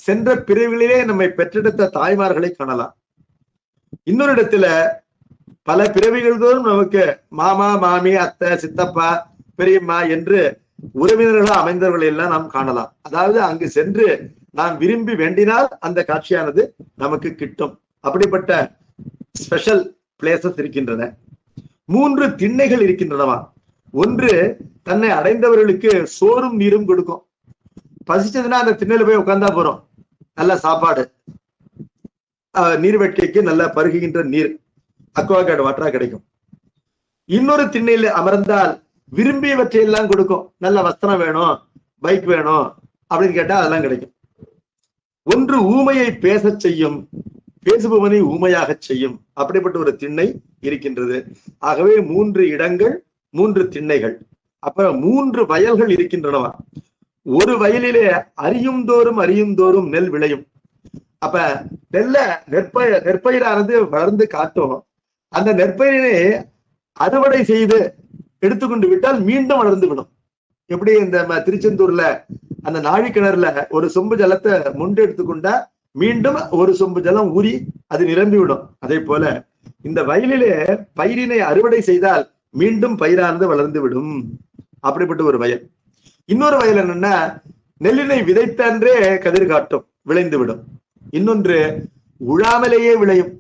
சென்ற பிறவிகளிலே நம்மை பெற்றெடுத்த தாய்மார்களை காணலாம். இன்னொரு இடத்துல பல பிறவிகள் தோறும் நமக்கு மாமா, மாமி, அத்தை, சித்தப்பா, பெரியம்மா என்று உறவினர்களாக அமைந்தவர்களை எல்லாம் நாம் காணலாம். அதாவது அங்கு சென்று நாம் விரும்பி வேண்டினால் அந்த காட்சியானது நமக்கு கிட்டும். அப்படிப்பட்ட ஸ்பெஷல் பிளேசஸ் இருக்கின்றன. 3 திண்ணைகள் இருக்கின்றனவா. ஒன்று தன்னை அடைந்தவர்களுக்கு சோறும் நீரும் கொடுக்கும். பசிச்சதுன்னா அந்த திண்ணையில போய் உட்கார்ந்தா போறோம், நல்ல சாப்பாடு, நீர்வெட்கைக்கு நல்ல பருகுகின்ற நீர், அக்வாகார்டு வாட்டரா கிடைக்கும். இன்னொரு திண்ணையில அமர்ந்தால் விரும்பியவற்றை எல்லாம் கொடுக்கும். நல்ல வஸ்திரம் வேணும், பைக் வேணும் அப்படின்னு கேட்டா அதெல்லாம் கிடைக்கும். ஒன்று ஊமையை பேச செய்யும், பேசுபவனை ஊமையாக செய்யும். அப்படிப்பட்ட ஒரு திண்ணை இருக்கின்றது. ஆகவே 3 இடங்கள், 3 திண்ணைகள். அப்புறம் 3 வயல்கள் இருக்கின்றனவா. ஒரு வயலிலே அறியும் தோறும் நெல் விளையும். அப்ப நெற்பயிரானது வளர்ந்து காட்டும். அந்த நெற்பயிரை அறுவடை செய்து எடுத்துக்கொண்டு விட்டால் மீண்டும் வளர்ந்து விடும். எப்படி இந்த திருச்செந்தூர்ல அந்த நாழி கிணறுல ஒரு சொம்பு ஜலத்தை முண்டு எடுத்துக்கொண்டா மீண்டும் ஒரு சொம்பு ஜலம் ஊறி அது நிரம்பி விடும். அதே போல இந்த வயலிலே பயிரினை அறுவடை செய்தால் மீண்டும் பயிரானது வளர்ந்து விடும். அப்படிப்பட்ட ஒரு வயல். இன்னொரு வயல் என்னன்னா, நெல்லினை விதைத்தன்றே கதிர் காட்டும், விளைந்து விடும். இன்னொன்று உழாமலேயே விளையும்.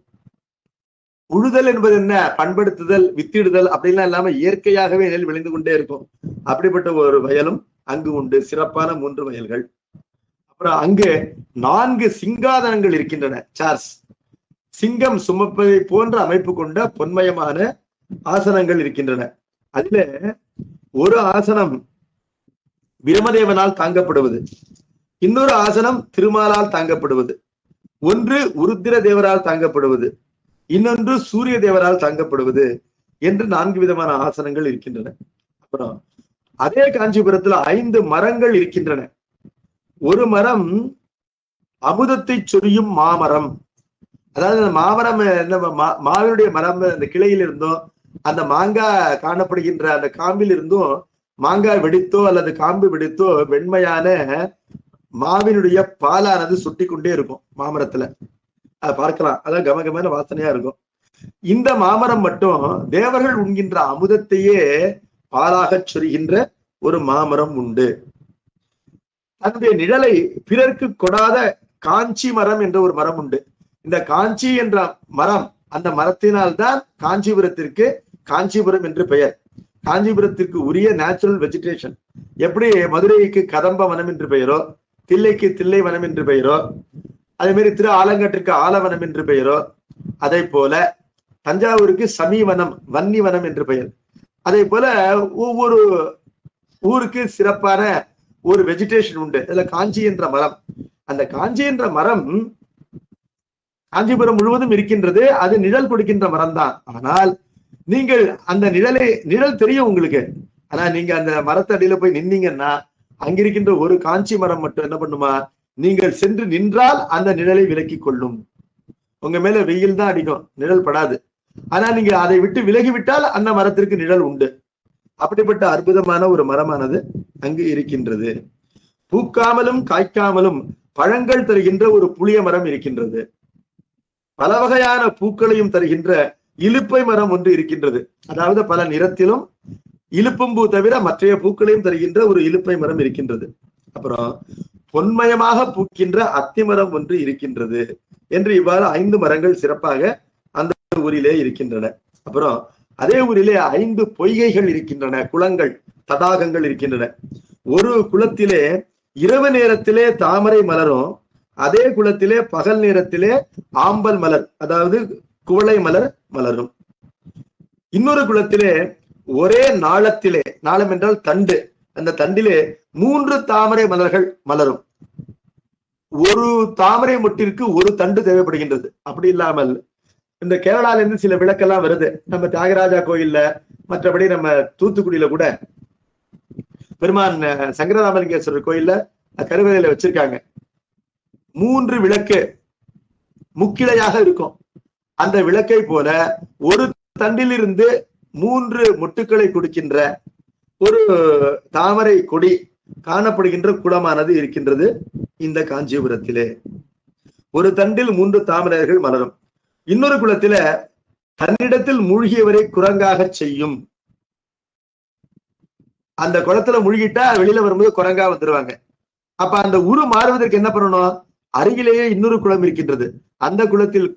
உழுதல் என்பது என்ன, பண்படுத்துதல், வித்திடுதல் அப்படின்லாம் இல்லாம இயற்கையாகவே நெல் விளைந்து கொண்டே இருக்கும். அப்படிப்பட்ட ஒரு வயலும் அங்கு உண்டு. சிறப்பான 3 வயல்கள். அப்புறம் அங்கு 4 சிங்காதனங்கள் இருக்கின்றன. சார்ஸ், சிங்கம் சுமப்பதை போன்ற அமைப்பு கொண்ட பொன்மயமான ஆசனங்கள் இருக்கின்றன. அதுல ஒரு ஆசனம் பிரமதேவனால் தாங்கப்படுவது, இன்னொரு ஆசனம் திருமாலால் தாங்கப்படுவது, ஒன்று உருத்திர தேவரால் தாங்கப்படுவது, இன்னொன்று சூரிய தேவரால் தாங்கப்படுவது என்று 4 விதமான ஆசனங்கள் இருக்கின்றன. அப்புறம் அதே காஞ்சிபுரத்துல 5 மரங்கள் இருக்கின்றன. ஒரு மரம் அமுதத்தை சொரியும் மாமரம். அதாவது அந்த மாமரம் என்ன, மாவினுடைய மரம், அந்த கிளையில் இருந்தும் அந்த மாங்காய் காணப்படுகின்ற அந்த காம்பில் இருந்தும் மாங்காய் வெடித்தோ அல்லது காம்பு வெடித்தோ வெண்மையான மாவினுடைய பாலானது சுட்டி கொண்டே இருக்கும் மாமரத்துல. அதை பார்க்கலாம், அதான் கமகமான வாசனையா இருக்கும். இந்த மாமரம் மட்டும் தேவர்கள் உண்கின்ற அமுதத்தையே பாலாக சொரிகின்ற ஒரு மாமரம் உண்டு. தன்னுடைய நிழலை பிறர்க்கு கொடாத காஞ்சி மரம் என்ற ஒரு மரம் உண்டு. இந்த காஞ்சி என்ற மரம், அந்த மரத்தினால்தான் காஞ்சிபுரத்திற்கு காஞ்சிபுரம் என்று பெயர். காஞ்சிபுரத்திற்கு உரிய நேச்சுரல் வெஜிடேஷன். எப்படி மதுரைக்கு கதம்ப வனம் என்று பெயரோ, தில்லைக்கு தில்லை வனம் என்று பெயரோ, அதே மாதிரி திரு ஆலங்காட்டிற்கு ஆலவனம் என்று பெயரோ, அதே போல தஞ்சாவூருக்கு சமீவனம், வன்னி வனம் என்று பெயர். அதே போல ஒவ்வொரு ஊருக்கு சிறப்பான ஒரு வெஜிடேஷன் உண்டு. அதுல காஞ்சி என்ற மரம், அந்த காஞ்சி என்ற மரம் காஞ்சிபுரம் முழுவதும் இருக்கின்றது. அது நிழல் கொடுக்கின்ற மரம் தான். ஆனால் நீங்கள் அந்த நிழல் தெரியும் உங்களுக்கு. ஆனா நீங்க அந்த மரத்தடியில போய் நின்னீங்கன்னா அங்கிருக்கின்ற ஒரு காஞ்சி மரம் மட்டும் என்ன பண்ணுமா, நீங்கள் சென்று நின்றால் அந்த நிழலை விலக்கி கொள்ளும். உங்க மேல வெயில் தான் அடிக்கும், நிழல் படாது. ஆனா நீங்க அதை விட்டு விலகிவிட்டால் அந்த மரத்திற்கு நிழல் உண்டு. அப்படிப்பட்ட அற்புதமான ஒரு மரமானது அங்கு இருக்கின்றது. பூக்காமலும் காய்க்காமலும் பழங்கள் தருகின்ற ஒரு புளிய மரம் இருக்கின்றது. பல வகையான பூக்களையும் தருகின்ற இலுப்பை மரம் ஒன்று இருக்கின்றது. அதாவது பல நிறத்திலும் இலுப்பும் பூ தவிர மற்ற பூக்களையும் தருகின்ற ஒரு இலுப்பை மரம் இருக்கின்றது. அப்புறம் பொன்மயமாக பூக்கின்ற அத்திமரம் ஒன்று இருக்கின்றது என்று இவ்வாறு 5 மரங்கள் சிறப்பாக அந்த ஊரிலே இருக்கின்றன. அப்புறம் அதே ஊரிலே 5 பொய்கைகள் இருக்கின்றன, குளங்கள், தடாகங்கள் இருக்கின்றன. ஒரு குளத்திலே இரவு நேரத்திலே தாமரை மலரும், அதே குளத்திலே பகல் நேரத்திலே ஆம்பல் மலர், அதாவது குவளை மலர் மலரும். இன்னொரு குளத்திலே ஒரே நாளத்திலே, நாளம் என்றால் தண்டு, அந்த தண்டிலே 3 தாமரை மலர்கள் மலரும். ஒரு தாமரை மொட்டிற்கு ஒரு தண்டு தேவைப்படுகின்றது. அப்படி இல்லாமல் இந்த கேரளால இருந்து சில விளக்கெல்லாம் வருது. நம்ம தியாகராஜா கோயில்ல, மற்றபடி நம்ம தூத்துக்குடியில கூட பெருமான் சங்கரராமலிங்கேஸ்வரர் கோயில்ல கருவறையில வச்சிருக்காங்க. 3 விளக்கு முக்கிளையாக இருக்கும். அந்த விளக்கை போல ஒரு தண்டிலிருந்து 3 மொட்டுக்களை கொடுக்கின்ற ஒரு தாமரை கொடி காணப்படுகின்ற குளமானது இருக்கின்றது இந்த காஞ்சிபுரத்திலே. ஒரு தண்டில் 3 தாமரைகள் மலரும். இன்னொரு குளத்தில தன்னிடத்தில் மூழ்கியவரை குரங்காக செய்யும். அந்த குளத்துல மூழ்கிட்டா வெளியில வரும்போது குரங்கா வந்துருவாங்க. அப்ப அந்த உரு மாறுவதற்கு என்ன பண்ணணும்? அருகிலேயே இன்னொரு குளம் இருக்கின்றது. அந்த குளத்தில்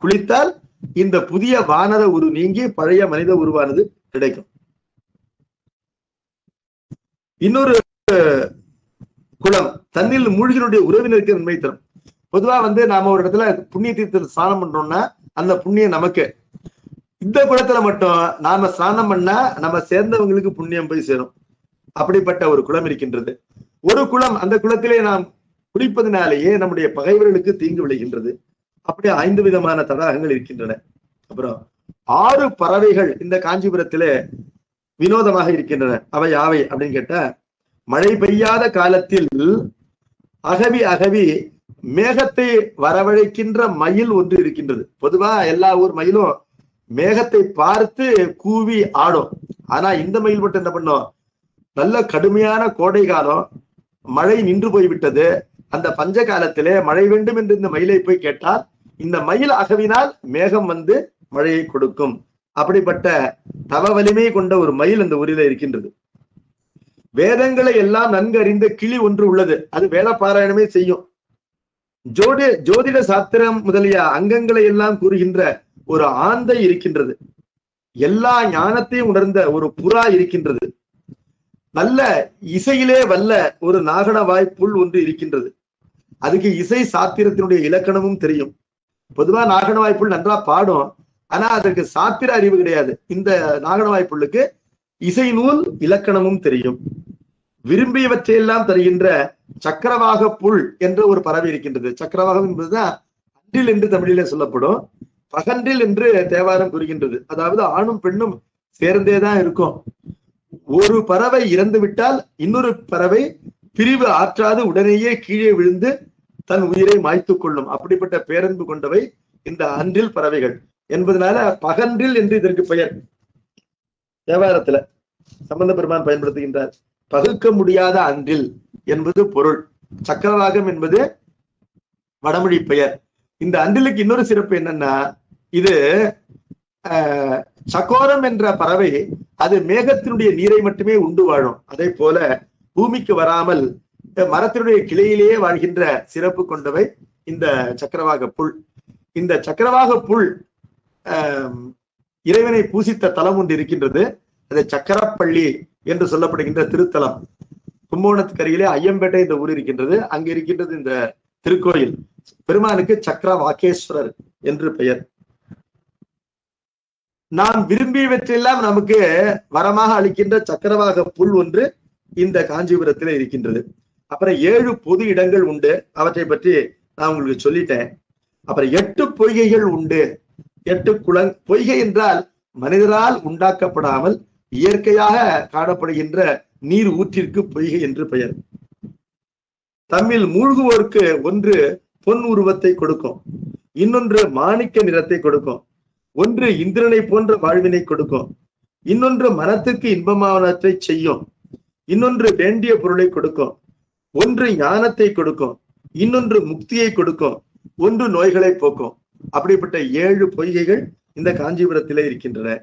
குளித்தால் இந்த புதிய வானர உரு நீங்கி பழைய மனித உருவானது கிடைக்கும். இன்னொரு குளம் தண்ணில் மூழ்கினுடைய உறவினருக்கு நன்மை தரும். பொதுவா நாம ஒரு இடத்துல புண்ணிய தீர்த்தத்தில் ஸ்நானம் பண்றோம்னா அந்த புண்ணியம் நமக்கு. இந்த குளத்துல மட்டும் நாம ஸ்நானம் பண்ணா நம்ம சேர்ந்தவங்களுக்கு புண்ணியம் போய் சேரும். அப்படிப்பட்ட ஒரு குளம் இருக்கின்றது. ஒரு குளம், அந்த குளத்திலே நாம் குளிப்பதனாலேயே நம்முடைய பகைவர்களுக்கு தீங்கு விளைகின்றது. அப்படியே 5 விதமான தடாகங்கள் இருக்கின்றன. அப்புறம் 6 பறவைகள் இந்த காஞ்சிபுரத்திலே வினோதமாக இருக்கின்றன. அவை யாவை அப்படின்னு கேட்டா, மழை பெய்யாத காலத்தில் அகவி அகவி மேகத்தை வரவழைக்கின்ற மயில் ஒன்று இருக்கின்றது. பொதுவா எல்லா ஊர் மயிலும் மேகத்தை பார்த்து கூவி ஆடும். ஆனா இந்த மயில் மட்டும் என்ன பண்ணும்? நல்ல கடுமையான கோடை காலம், மழை நின்று போய்விட்டது. அந்த பஞ்ச காலத்திலே மழை வேண்டும் என்று இந்த மயிலை போய் கேட்டால் இந்த மயில் அகவினால் மேகம் மழையை கொடுக்கும். அப்படிப்பட்ட தவ வலிமை கொண்ட ஒரு மயில் அந்த ஊரில இருக்கின்றது. வேதங்களை எல்லாம் நன்கு அறிந்த கிளி ஒன்று உள்ளது. அது வேத பாராயணமே செய்யும். ஜோதிட சாஸ்திரம் முதலிய அங்கங்களை எல்லாம் கூறுகின்ற ஒரு ஆந்தை இருக்கின்றது. எல்லா ஞானத்தையும் உணர்ந்த ஒரு புறா இருக்கின்றது. நல்ல இசையிலே வல்ல ஒரு நாகன வாய்ப்புள் ஒன்று இருக்கின்றது. அதுக்கு இசை சாத்திரத்தினுடைய இலக்கணமும் தெரியும். பொதுவா நாகன வாய்ப்புள் நன்றா பாடும், ஆனா அதற்கு சாத்திர அறிவு கிடையாது. இந்த நாகன வாய்ப்புள்ளுக்கு இசை நூல் இலக்கணமும் தெரியும். விரும்பியவற்றையெல்லாம் தருகின்ற சக்கரவாக புல் என்ற ஒரு பறவை இருக்கின்றது. சக்கரவாகம் என்பதுதான் அன்றில் என்று தமிழிலே சொல்லப்படும். பகன்றில் என்று தேவாரம் கூறுகின்றது. அதாவது ஆணும் பெண்ணும் சேர்ந்தேதான் இருக்கும். ஒரு பறவை இறந்து விட்டால் இன்னொரு பறவை பிரிவு ஆற்றாது உடனேயே கீழே விழுந்து தன் உயிரை மாய்த்து கொள்ளும். அப்படிப்பட்ட பேரன்பு கொண்டவை இந்த அன்றில் பறவைகள் என்பதனால பகன்றில் என்று இதற்கு பெயர். தேவாரத்துல சம்பந்த பெருமான் பயன்படுத்துகின்றார். பகுக்க முடியாத அன்றில் என்பது பொருள். சக்கரவாகம் என்பது வடமொழி பெயர். இந்த அன்றிலுக்கு இன்னொரு சிறப்பு என்னன்னா, இது சக்கோரம் என்ற பறவை அது மேகத்தினுடைய நீரை மட்டுமே உண்டு வாழும். அதே போல பூமிக்கு வராமல் மரத்தினுடைய கிளையிலேயே வாழ்கின்ற சிறப்பு கொண்டவை இந்த சக்கரவாக புல். இந்த சக்கரவாக புல் இறைவனை பூசித்த தலம் ஒன்று இருக்கின்றது. அது சக்கரப்பள்ளி என்று சொல்லப்படுகின்ற திருத்தலம். கும்பகோணத்துக்கு அருகிலே ஐயம்பேட்டை இந்த ஊர் இருக்கின்றது. அங்கு இருக்கின்றது இந்த திருக்கோயில். பெருமானுக்கு சக்கர வாக்கேஸ்வரர் என்று பெயர். நாம் விரும்பியவற்றெல்லாம் நமக்கு வரமாக அளிக்கின்ற சக்கரவாக புல் ஒன்று இந்த காஞ்சிபுரத்தில் இருக்கின்றது. அப்புறம் 7 பொது இடங்கள் உண்டு. அவற்றை பற்றி நான் உங்களுக்கு சொல்லிட்டேன். அப்புறம் 8 பொய்கைகள் உண்டு. 8 பொய்கை என்றால் மனிதரால் உண்டாக்கப்படாமல் இயற்கையாக காணப்படுகின்ற நீர் ஊற்றிற்கு பொய்கை என்று பெயர். தம்மில் மூழ்குவோருக்கு ஒன்று பொன் உருவத்தை கொடுக்கும், இன்னொன்று மாணிக்க நிறத்தை கொடுக்கும், ஒன்று இந்திரனை போன்ற வாழ்வினை கொடுக்கும், இன்னொன்று மனத்துக்கு இன்பமானவற்றை செய்யும், இன்னொன்று வேண்டிய பொருளை கொடுக்கும், ஒன்று ஞானத்தை கொடுக்கும், இன்னொன்று முக்தியை கொடுக்கும், ஒன்று நோய்களை போக்கும். அப்படிப்பட்ட 7 பொய்கைகள் இந்த காஞ்சிபுரத்திலே இருக்கின்றன.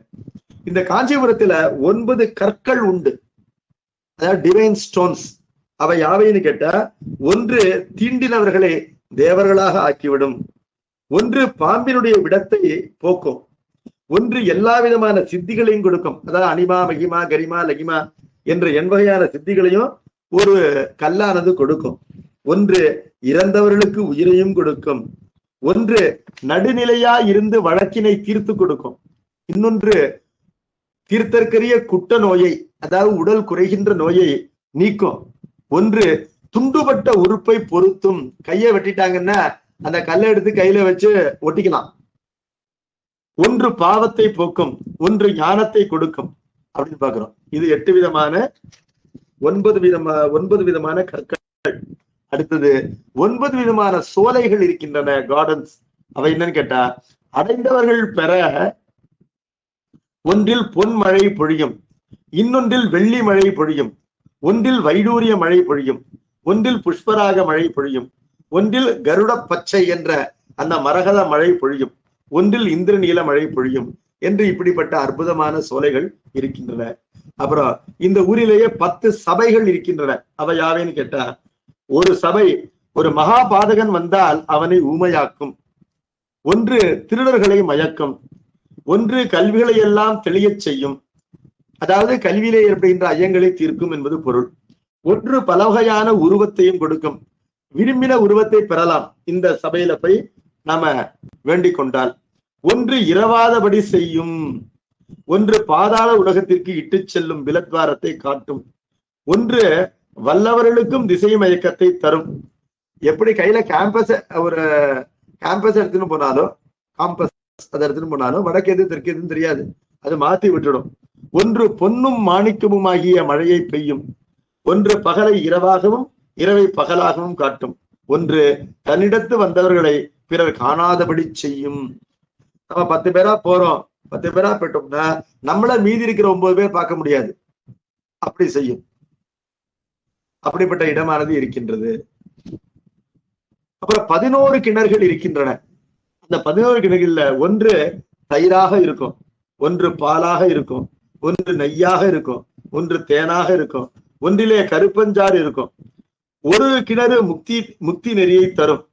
இந்த காஞ்சிபுரத்துல 9 கற்கள் உண்டு, அதாவது டிவைன் ஸ்டோன்ஸ். அவை யாவைன்னு கேட்டா, ஒன்று தீண்டினவர்களை தேவர்களாக ஆக்கிவிடும், ஒன்று பாம்பினுடைய விடத்தை போக்கும், ஒன்று எல்லா விதமான சித்திகளையும் கொடுக்கும். அதாவது அனிமா மகிமா கரிமா லகிமா என்ற 8 வகையான சித்திகளையும் ஒரு கல்லானது கொடுக்கும். ஒன்று இறந்தவர்களுக்கு உயிரையும் கொடுக்கும், ஒன்று நடுநிலையா இருந்து வழக்கினை தீர்த்து கொடுக்கும், இன்னொன்று தீர்த்தற்கரிய குட்ட நோயை, அதாவது உடல் குறைகின்ற நோயை நீக்கும், ஒன்று துண்டுபட்ட உறுப்பை பொருத்தும். கையை வெட்டிட்டாங்கன்னா அந்த கல்லை எடுத்து கையில வச்சு ஒட்டிக்கலாம். ஒன்று பாவத்தை போக்கும், ஒன்று ஞானத்தை கொடுக்கும் அப்படின்னு பாக்குறோம். இது 9 விதமான கற்கள். அடுத்தது 9 விதமான சோலைகள் இருக்கின்றன, கார்டன்ஸ். அவை என்னன்னு கேட்டா, அடைந்தவர்கள் பெற ஒன்றில் பொன் மழை பொழியும், இன்னொன்றில் வெள்ளி மழை பொழியும், ஒன்றில் வைடூரிய மழை பொழியும், ஒன்றில் புஷ்பராக மழை பொழியும், ஒன்றில் கருட பச்சை என்ற அந்த மரகத மழை பொழியும், ஒன்றில் இந்திரநீல மழை பொழியும் என்று இப்படிப்பட்ட அற்புதமான சோலைகள் இருக்கின்றன. அப்புறம் இந்த ஊரிலேயே 10 சபைகள் இருக்கின்றன. அவை யாவைன்னு கேட்டா, ஒரு சபை ஒரு மகா பாதகன் வந்தால் அவனை ஊமையாக்கும், ஒன்று திருடர்களை மயக்கும், ஒன்று கல்விகளை எல்லாம் தெளியச் செய்யும், அதாவது கல்வியிலே ஏற்படுகின்ற ஐயங்களை தீர்க்கும் என்பது பொருள். ஒன்று பல வகையான உருவத்தையும் கொடுக்கும், விரும்பின உருவத்தை பெறலாம் இந்த சபையில போய் நாம வேண்டிக் கொண்டால். ஒன்று இரவாதபடி செய்யும், ஒன்று பாதாள உலகத்திற்கு இட்டு செல்லும் விலத்வாரத்தை காட்டும், ஒன்று வல்லவர்களுக்கும் திசை மயக்கத்தை தரும். எப்படி கையில ஒரு கேம்பஸ் எடுத்துன்னு போனாலும், காம்பஸ் அதை எடுத்துன்னு போனாலும் வடக்கு எது தெற்கு எதுன்னு தெரியாது, அது மாத்தி விட்டுடும். ஒன்று பொன்னும் மாணிக்கமும் ஆகிய மழையை பெய்யும், ஒன்று பகலை இரவாகவும் இரவை பகலாகவும் காட்டும், ஒன்று தன்னிடத்து வந்தவர்களை பிறர் காணாதபடி செய்யும். நம்ம 10 பேரா போறோம், 10 பேரா போயிட்டோம்னா நம்மள மீதி இருக்கிற 9 பேர் பார்க்க முடியாது, அப்படி செய்யும். அப்படிப்பட்ட இடமானது இருக்கின்றது. அப்புறம் 11 கிணறுகள் இருக்கின்றன. அந்த 11 கிணறுகள்ல ஒன்று தயிராக இருக்கும், ஒன்று பாலாக இருக்கும், ஒன்று நெய்யாக இருக்கும், ஒன்று தேனாக இருக்கும், ஒன்றிலே கருப்பஞ்சாறு இருக்கும். ஒரு கிணறு முக்தி நெறியை தரும்,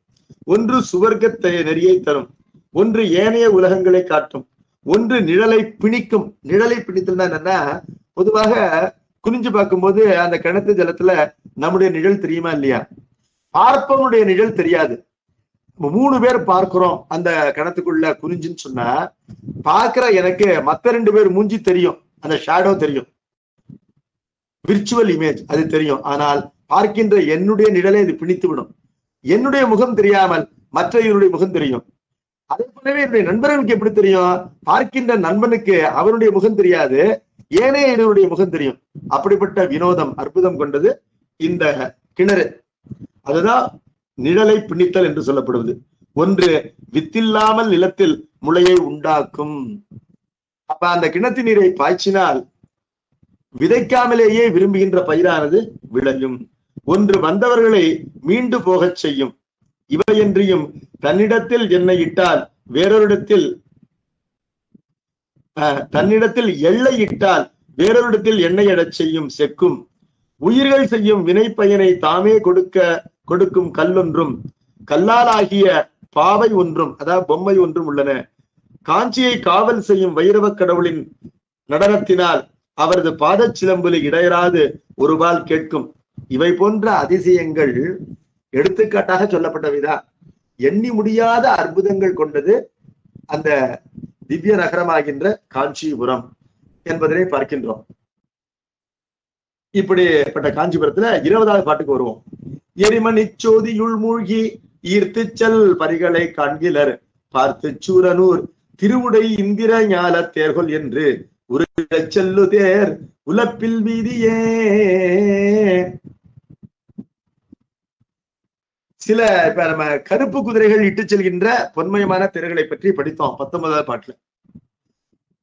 ஒன்று சுவர்க்க நெறியை தரும், ஒன்று ஏனைய உலகங்களை காட்டும், ஒன்று நிழலை பிணிக்கும். நிழலை பிணித்தல்னா என்னன்னா, பொதுவாக குனிஞ்சு பார்க்கும்போது அந்த கிணத்து ஜலத்துல நம்முடைய நிழல் தெரியுமா இல்லையா? பார்ப்பவனுடைய நிழல் தெரியாது. 3 பேர் பார்க்கிறோம் அந்த கிணத்துக்குள்ள குனிஞ்சுன்னு சொன்னா, பார்க்கிற எனக்கு மத்த 2 பேர் மூஞ்சி தெரியும், அந்த ஷேடோ தெரியும், விர்ச்சுவல் இமேஜ் அது தெரியும். ஆனால் பார்க்கின்ற என்னுடைய நிழலை அது பிணித்து விடும். என்னுடைய முகம் தெரியாமல் மற்ற இவருடைய முகம் தெரியும். அதே போலவே என்னுடைய நண்பர்களுக்கு எப்படி தெரியும்? பார்க்கின்ற நண்பனுக்கு அவருடைய முகம் தெரியாது, ஏனைய இருவருடைய முகம் தெரியும். அப்படிப்பட்ட வினோதம் அற்புதம் கொண்டது இந்த கிணறு. அதுதான் நிழலை பிணித்தல் என்று சொல்லப்படுவது. ஒன்று வித்தில்லாமல் நிலத்தில் முளையை உண்டாக்கும். அப்ப அந்த கிணத்து நீரை பாய்ச்சினால் விதைக்காமலேயே விரும்புகின்ற பயிரானது விளையும். ஒன்று வந்தவர்களை மீண்டு போகச் செய்யும். இவையன்றியும் தன்னிடத்தில் எண்ணெய் இட்டால் வேறொரிடத்தில் தன்னிடத்தில் எள்ளை இட்டால் வேறொரிடத்தில் எண்ணெய் எடச் செய்யும் செக்கும். உயிர்கள் செய்யும் வினை பயனை தாமே கொடுக்கும் கல்லொன்றும் கல்லாலாகிய பாவை ஒன்றும், அதாவது பொம்மை ஒன்றும் உள்ளன. காஞ்சியை காவல் செய்யும் வைரவ கடவுளின் நடனத்தினால் அவரது பாதச் சிலம்பில் இடையராது ஒருபால் கேட்கும். இவை போன்ற அதிசயங்கள் எடுத்துக்காட்டாக சொல்லப்பட்டவைதான். எண்ணி முடியாத அற்புதங்கள் கொண்டது அந்த திவ்ய நகரமாகின்ற காஞ்சிபுரம் என்பதனை பார்க்கின்றோம். இப்படிப்பட்ட காஞ்சிபுரத்துல 20வது பாட்டுக்கு வருவோம். எரிமணி சோதியுள் மூழ்கி ஈர்த்து செல் பரிகளை காண்கிலர் பார்த்து சூரனூர் திருவுடை இந்திர ஞால தேர்கொள் என்று ஒரு செல்லு தேர் உலப்பில் வீதியே. சில இப்ப நம்ம கருப்பு குதிரைகள் இட்டு செல்கின்ற பொன்மயமான தேர்களை பற்றி படித்தோம் 19வது பாட்டுல.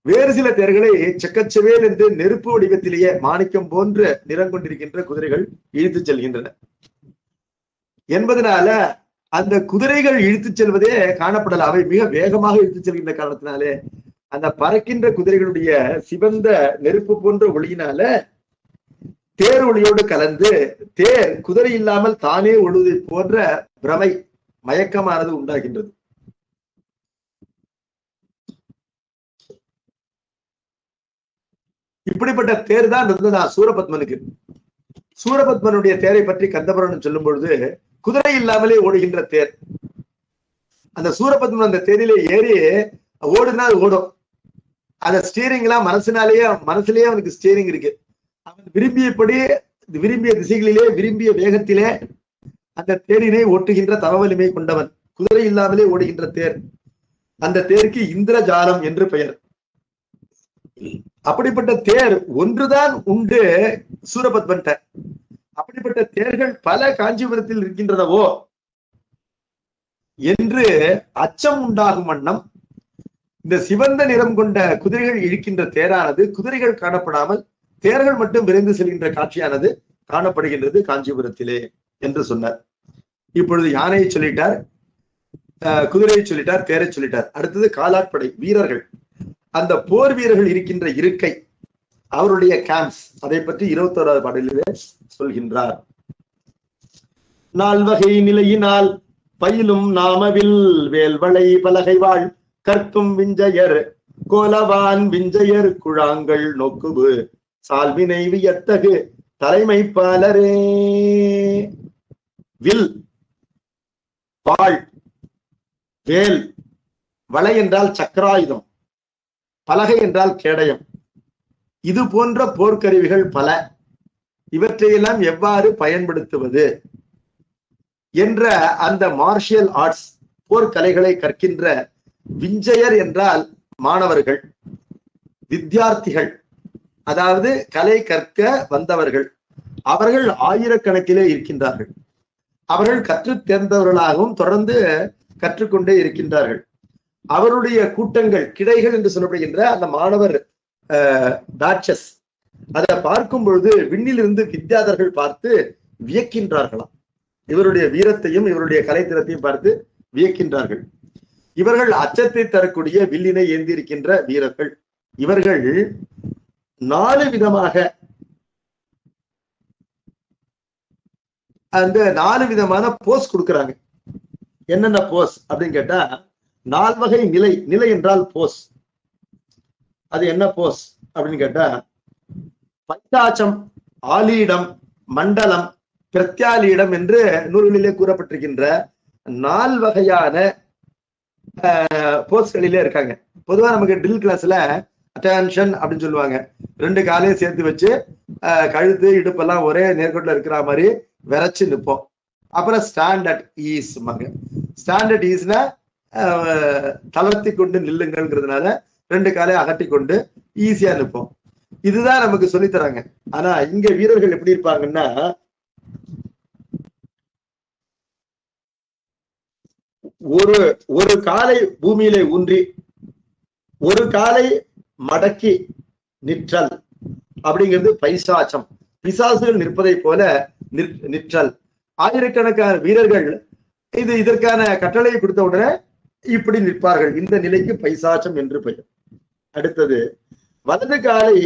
வேறு சில தேர்களை செக்கச்சவேல் என்று நெருப்பு வடிவத்திலேயே மாணிக்கம் போன்ற நிறம் கொண்டிருக்கின்ற குதிரைகள் இழுத்து செல்கின்றன என்பதனால அந்த குதிரைகள் இழுத்து செல்வதே காணப்படல. அவை மிக வேகமாக இழுத்து செல்கின்ற காரணத்தினாலே அந்த பறக்கின்ற குதிரைகளுடைய சிவந்த நெருப்பு போன்ற ஒளியினால தேர் ஒளியோடு கலந்து தேர் குதிரை இல்லாமல் தானே ஒழுவதை போன்ற பிரமை மயக்கமானது உண்டாகின்றது. இப்படிப்பட்ட தேர் தான் இருந்ததா சூரபத்மனுக்கு. சூரபத்மனுடைய தேரை பற்றி கந்தபுராணம் சொல்லும் பொழுது குதிரை இல்லாமலே ஓடுகின்ற தேர். அந்த சூரபத்மன் அந்த தேரிலே ஏறி ஓடுனால் ஓடும். அந்த ஸ்டீரிங் எல்லாம் மனசுலயே அவனுக்கு ஸ்டீரிங் இருக்கு. அவன் விரும்பியபடி விரும்பிய திசைகளிலே விரும்பிய வேகத்திலே அந்த தேரினை ஓட்டுகின்ற தவவலிமை கொண்டவன். குதிரை இல்லாமலே ஓடுகின்ற தேர். அந்த தேருக்கு இந்திரஜாலம் என்று பெயர். அப்படிப்பட்ட தேர் ஒன்றுதான் உண்டு சூரபத்மன்ட்ட. அப்படிப்பட்ட தேர்கள் பல காஞ்சிபுரத்தில் இருக்கின்றனவோ என்று அச்சம் உண்டாகும் வண்ணம் இந்த சிவந்த நிறம் கொண்ட குதிரைகள் இழுக்கின்ற தேரானது குதிரைகள் காணப்படாமல் தேர்கள் மட்டும் விரைந்து செல்கின்ற காட்சியானது காணப்படுகின்றது காஞ்சிபுரத்திலே என்று சொன்னார். இப்பொழுது யானையை சொல்லிட்டார், குதிரையை சொல்லிட்டார், தேரை சொல்லிட்டார். அடுத்தது காலாட்படை வீரர்கள், அந்த போர் வீரர்கள் இருக்கின்ற இருக்கை, அவருடைய கேம்ப்ஸ், அதை பற்றி 21வது பாடலிலே சொல்கின்றார். நால்வகை நிலையினால் பயிலும் நாமவில் வேல்வளை பலகை வாழ் கற்கும் விஞ்சையர் கோலவான் விஞ்சையர் குழாங்கள் நோக்குபு சால்வினை வியத்தகு தலைமைப்பாளரே. வில், வாள், வேல், வளை என்றால் சக்கராயுதம், பலகை என்றால் கேடயம், இது போன்ற போர்க்கருவிகள் பல. இவற்றையெல்லாம் எவ்வாறு பயன்படுத்துவது என்ற அந்த மார்ஷியல் ஆர்ட்ஸ் போர்க்கலைகளை கற்கின்ற விஞ்சையர் என்றால் மாணவர்கள், வித்தியார்த்திகள், அதாவது கலை கற்க வந்தவர்கள். அவர்கள் ஆயிரக்கணக்கிலே இருக்கின்றார்கள். அவர்கள் கற்று தேர்ந்தவர்களாகவும் தொடர்ந்து கற்றுக்கொண்டே இருக்கின்றார்கள். அவருடைய கூட்டங்கள், கிடைகள் என்று சொல்லப்படுகின்ற அந்த மாணவர் பேட்சஸ், அதை பார்க்கும் பொழுது விண்ணிலிருந்து வித்யாதர்கள் பார்த்து வியக்கின்றார்களாம். இவருடைய வீரத்தையும் இவருடைய கலைத்திறத்தையும் பார்த்து வியக்கின்றார்கள். இவர்கள் அச்சத்தை தரக்கூடிய வில்லினை ஏந்தி இருக்கின்ற வீரர்கள். இவர்கள் 4 விதமாக, அந்த 4 விதமான போஸ் கொடுக்குறாங்க. என்னென்ன போஸ் அப்படின்னு கேட்டா, 4 வகை நிலை. நிலை என்றால் போஸ். அது என்ன போஸ் அப்படின்னு கேட்டா, பஞ்சாச்சம், ஆலீடம், மண்டலம், பிரத்யாலீடம் என்று நூல்களிலே கூறப்பட்டிருக்கின்ற 4 வகையான போஸ்களிலே இருக்காங்க. பொதுவா நமக்கு ட்ரில் கிளாஸ்ல அட்டென்ஷன் அப்படின்னு சொல்லுவாங்க. 2 காலையும் சேர்த்து வச்சு கழுத்து இடுப்பெல்லாம் ஒரே நேர்கோட்டில் இருக்கிற மாதிரி விரைச்சு நிற்போம். அப்புறம் ஸ்டாண்டர்ட் ஈஸ். ஸ்டாண்டர்ட் ஈஸ்னா தளர்த்தி கொண்டு நில்லுங்கிறதுனால 2 காலையும் அகட்டி கொண்டு ஈஸியா நிற்போம். இதுதான் நமக்கு சொல்லித்தராங்க. ஆனா இங்க வீரர்கள் எப்படி இருப்பாங்கன்னா, ஒரு காலை பூமியிலே ஊன்றி ஒரு காலை மடக்கி நிற்றல் அப்படிங்கிறது பைசாச்சம். பிசாசுகள் நிற்பதை போல நிற்றல். ஆயிரக்கணக்கான வீரர்கள் இதற்கான கட்டளையை கொடுத்த உடனே இப்படி நிற்பார்கள். இந்த நிலைக்கு பைசாச்சம் என்று பெயர். அடுத்தது, வலது காலை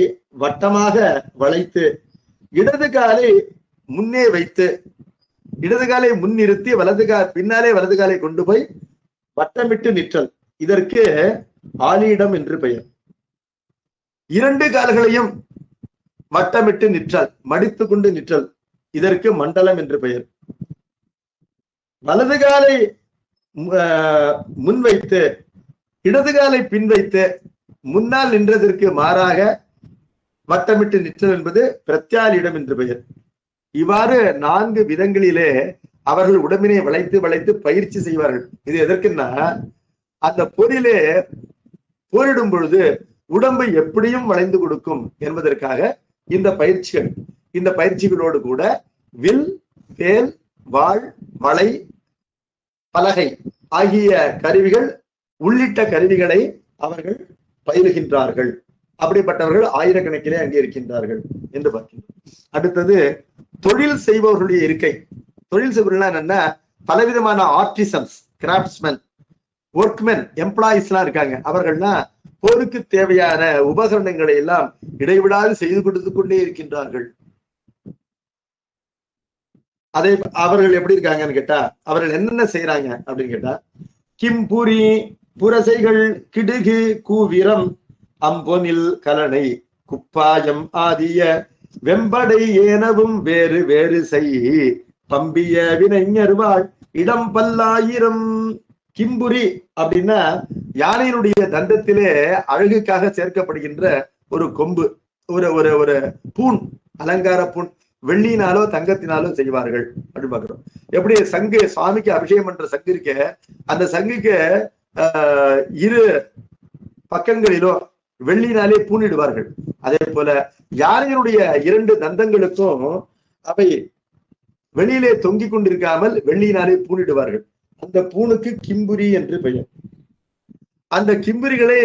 வட்டமாக வளைத்து இடது காலை முன்னே வைத்து, இடது காலை முன்னிறுத்தி பின்னாலே வலது காலை கொண்டு போய் வட்டமிட்டு நிற்றல். இதற்கு ஆலீடம் என்று பெயர். 2 கால்களையும் வட்டமிட்டு நிற்றல், மடித்து கொண்டு நிற்றல். இதற்கு மண்டலம் என்று பெயர். வலது காலை முன்வைத்து இடது காலை பின் வைத்து முன்னால் நின்றதற்கு மாறாக வட்டமிட்டு நிற்றல் என்பது பிரத்யாலிடம் என்று பெயர். இவ்வாறு 4 விதங்களிலே அவர்கள் உடம்பினை வளைத்து வளைத்து பயிற்சி செய்வார்கள். இது எதற்குன்னா, அந்த போரிலே போரிடும் பொழுது உடம்பை எப்படியும் வளைந்து கொடுக்கும் என்பதற்காக இந்த பயிற்சிகள். இந்த பயிற்சிகளோடு கூட வில், வேல், வாள், வளை, பலகை ஆகிய கருவிகள் உள்ளிட்ட கருவிகளை அவர்கள் பயிலுகின்றார்கள். அப்படிப்பட்டவர்கள் ஆயிரக்கணக்கிலே அங்கே இருக்கின்றார்கள் என்று பார்க்கின்றோம். அடுத்தது, தொழில் செய்பவர்களுடைய இருக்கை. தொழில் செய்பவர்கள் என்னன்னா, பலவிதமான ஆர்டிசன்ஸ், கிராப்ட்ஸ்மென், ஒர்க்மென், எம்ப்ளாயிஸ் எல்லாம் இருக்காங்க. அவர்கள்னா போருக்கு தேவையான உபகரணங்களை எல்லாம் இடைவிடாது செய்து கொடுத்து கொண்டே இருக்கின்றார்கள். அதை அவர்கள் எப்படி இருக்காங்கன்னு கேட்டா, அவர்கள் என்னென்ன செய்யறாங்க அப்படின்னு கேட்டா, கிம்புரி, புரசைகள், கிடுகு, கூவிரம், அம்பொனில், கலனை, குப்பாயம் ஆதிய வெம்படை ஏனவும் வேறு வேறு செய் பம்பிய வினைஞர்வாள் இடம் பல்லாயிரம். கிம்புரி அப்படின்னா யானையினுடைய தந்தத்திலே அழகுக்காக சேர்க்கப்படுகின்ற ஒரு கொம்பு, ஒரு ஒரு ஒரு பூண், அலங்கார பூண். வெள்ளியினாலோ தங்கத்தினாலோ செய்வார்கள் அப்படின்னு பாக்குறோம். எப்படி சங்கு, சுவாமிக்கு அபிஷேகம் பண்ற சங்கு இருக்க, அந்த சங்குக்கு 2 பக்கங்களிலோ வெள்ளினாலே பூணிடுவார்கள். அதே போல யானையினுடைய 2 தந்தங்களுக்கும் அவை வெளியிலே தொங்கிக் கொண்டிருக்காமல் வெள்ளியினாலே பூணிடுவார்கள். அந்த பூணுக்கு கிம்புரி என்று பெயர். அந்த கிம்புரிகளே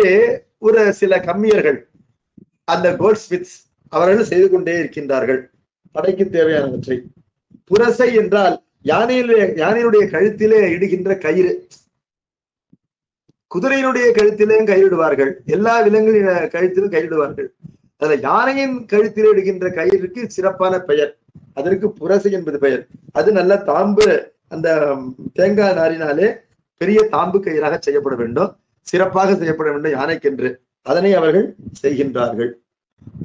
ஒரு சில கம்மியர்கள், அந்த கோல்ட் ஸ்மித்ஸ், அவர்கள் செய்து கொண்டே இருக்கின்றார்கள் படைக்கு தேவையானவற்றை. புரசை என்றால் யானையினுடைய கழுத்திலே இடுகின்ற கயிறு. குதிரையினுடைய கழுத்திலேயும் கயிறிடுவார்கள், எல்லா விலங்குகளின் கழுத்திலும் கயிறிடுவார்கள். அதுல யானையின் கழுத்திலே இடுகின்ற கயிறுக்கு சிறப்பான பெயர், அதற்கு புரசை என்பது பெயர். அது நல்ல தாம்பு, அந்த தேங்காய் நாரினாலே பெரிய தாம்பு கயிறாக செய்யப்பட வேண்டும், சிறப்பாக செய்யப்பட வேண்டும் யானைக்கென்று. அதனை அவர்கள் செய்கின்றார்கள்.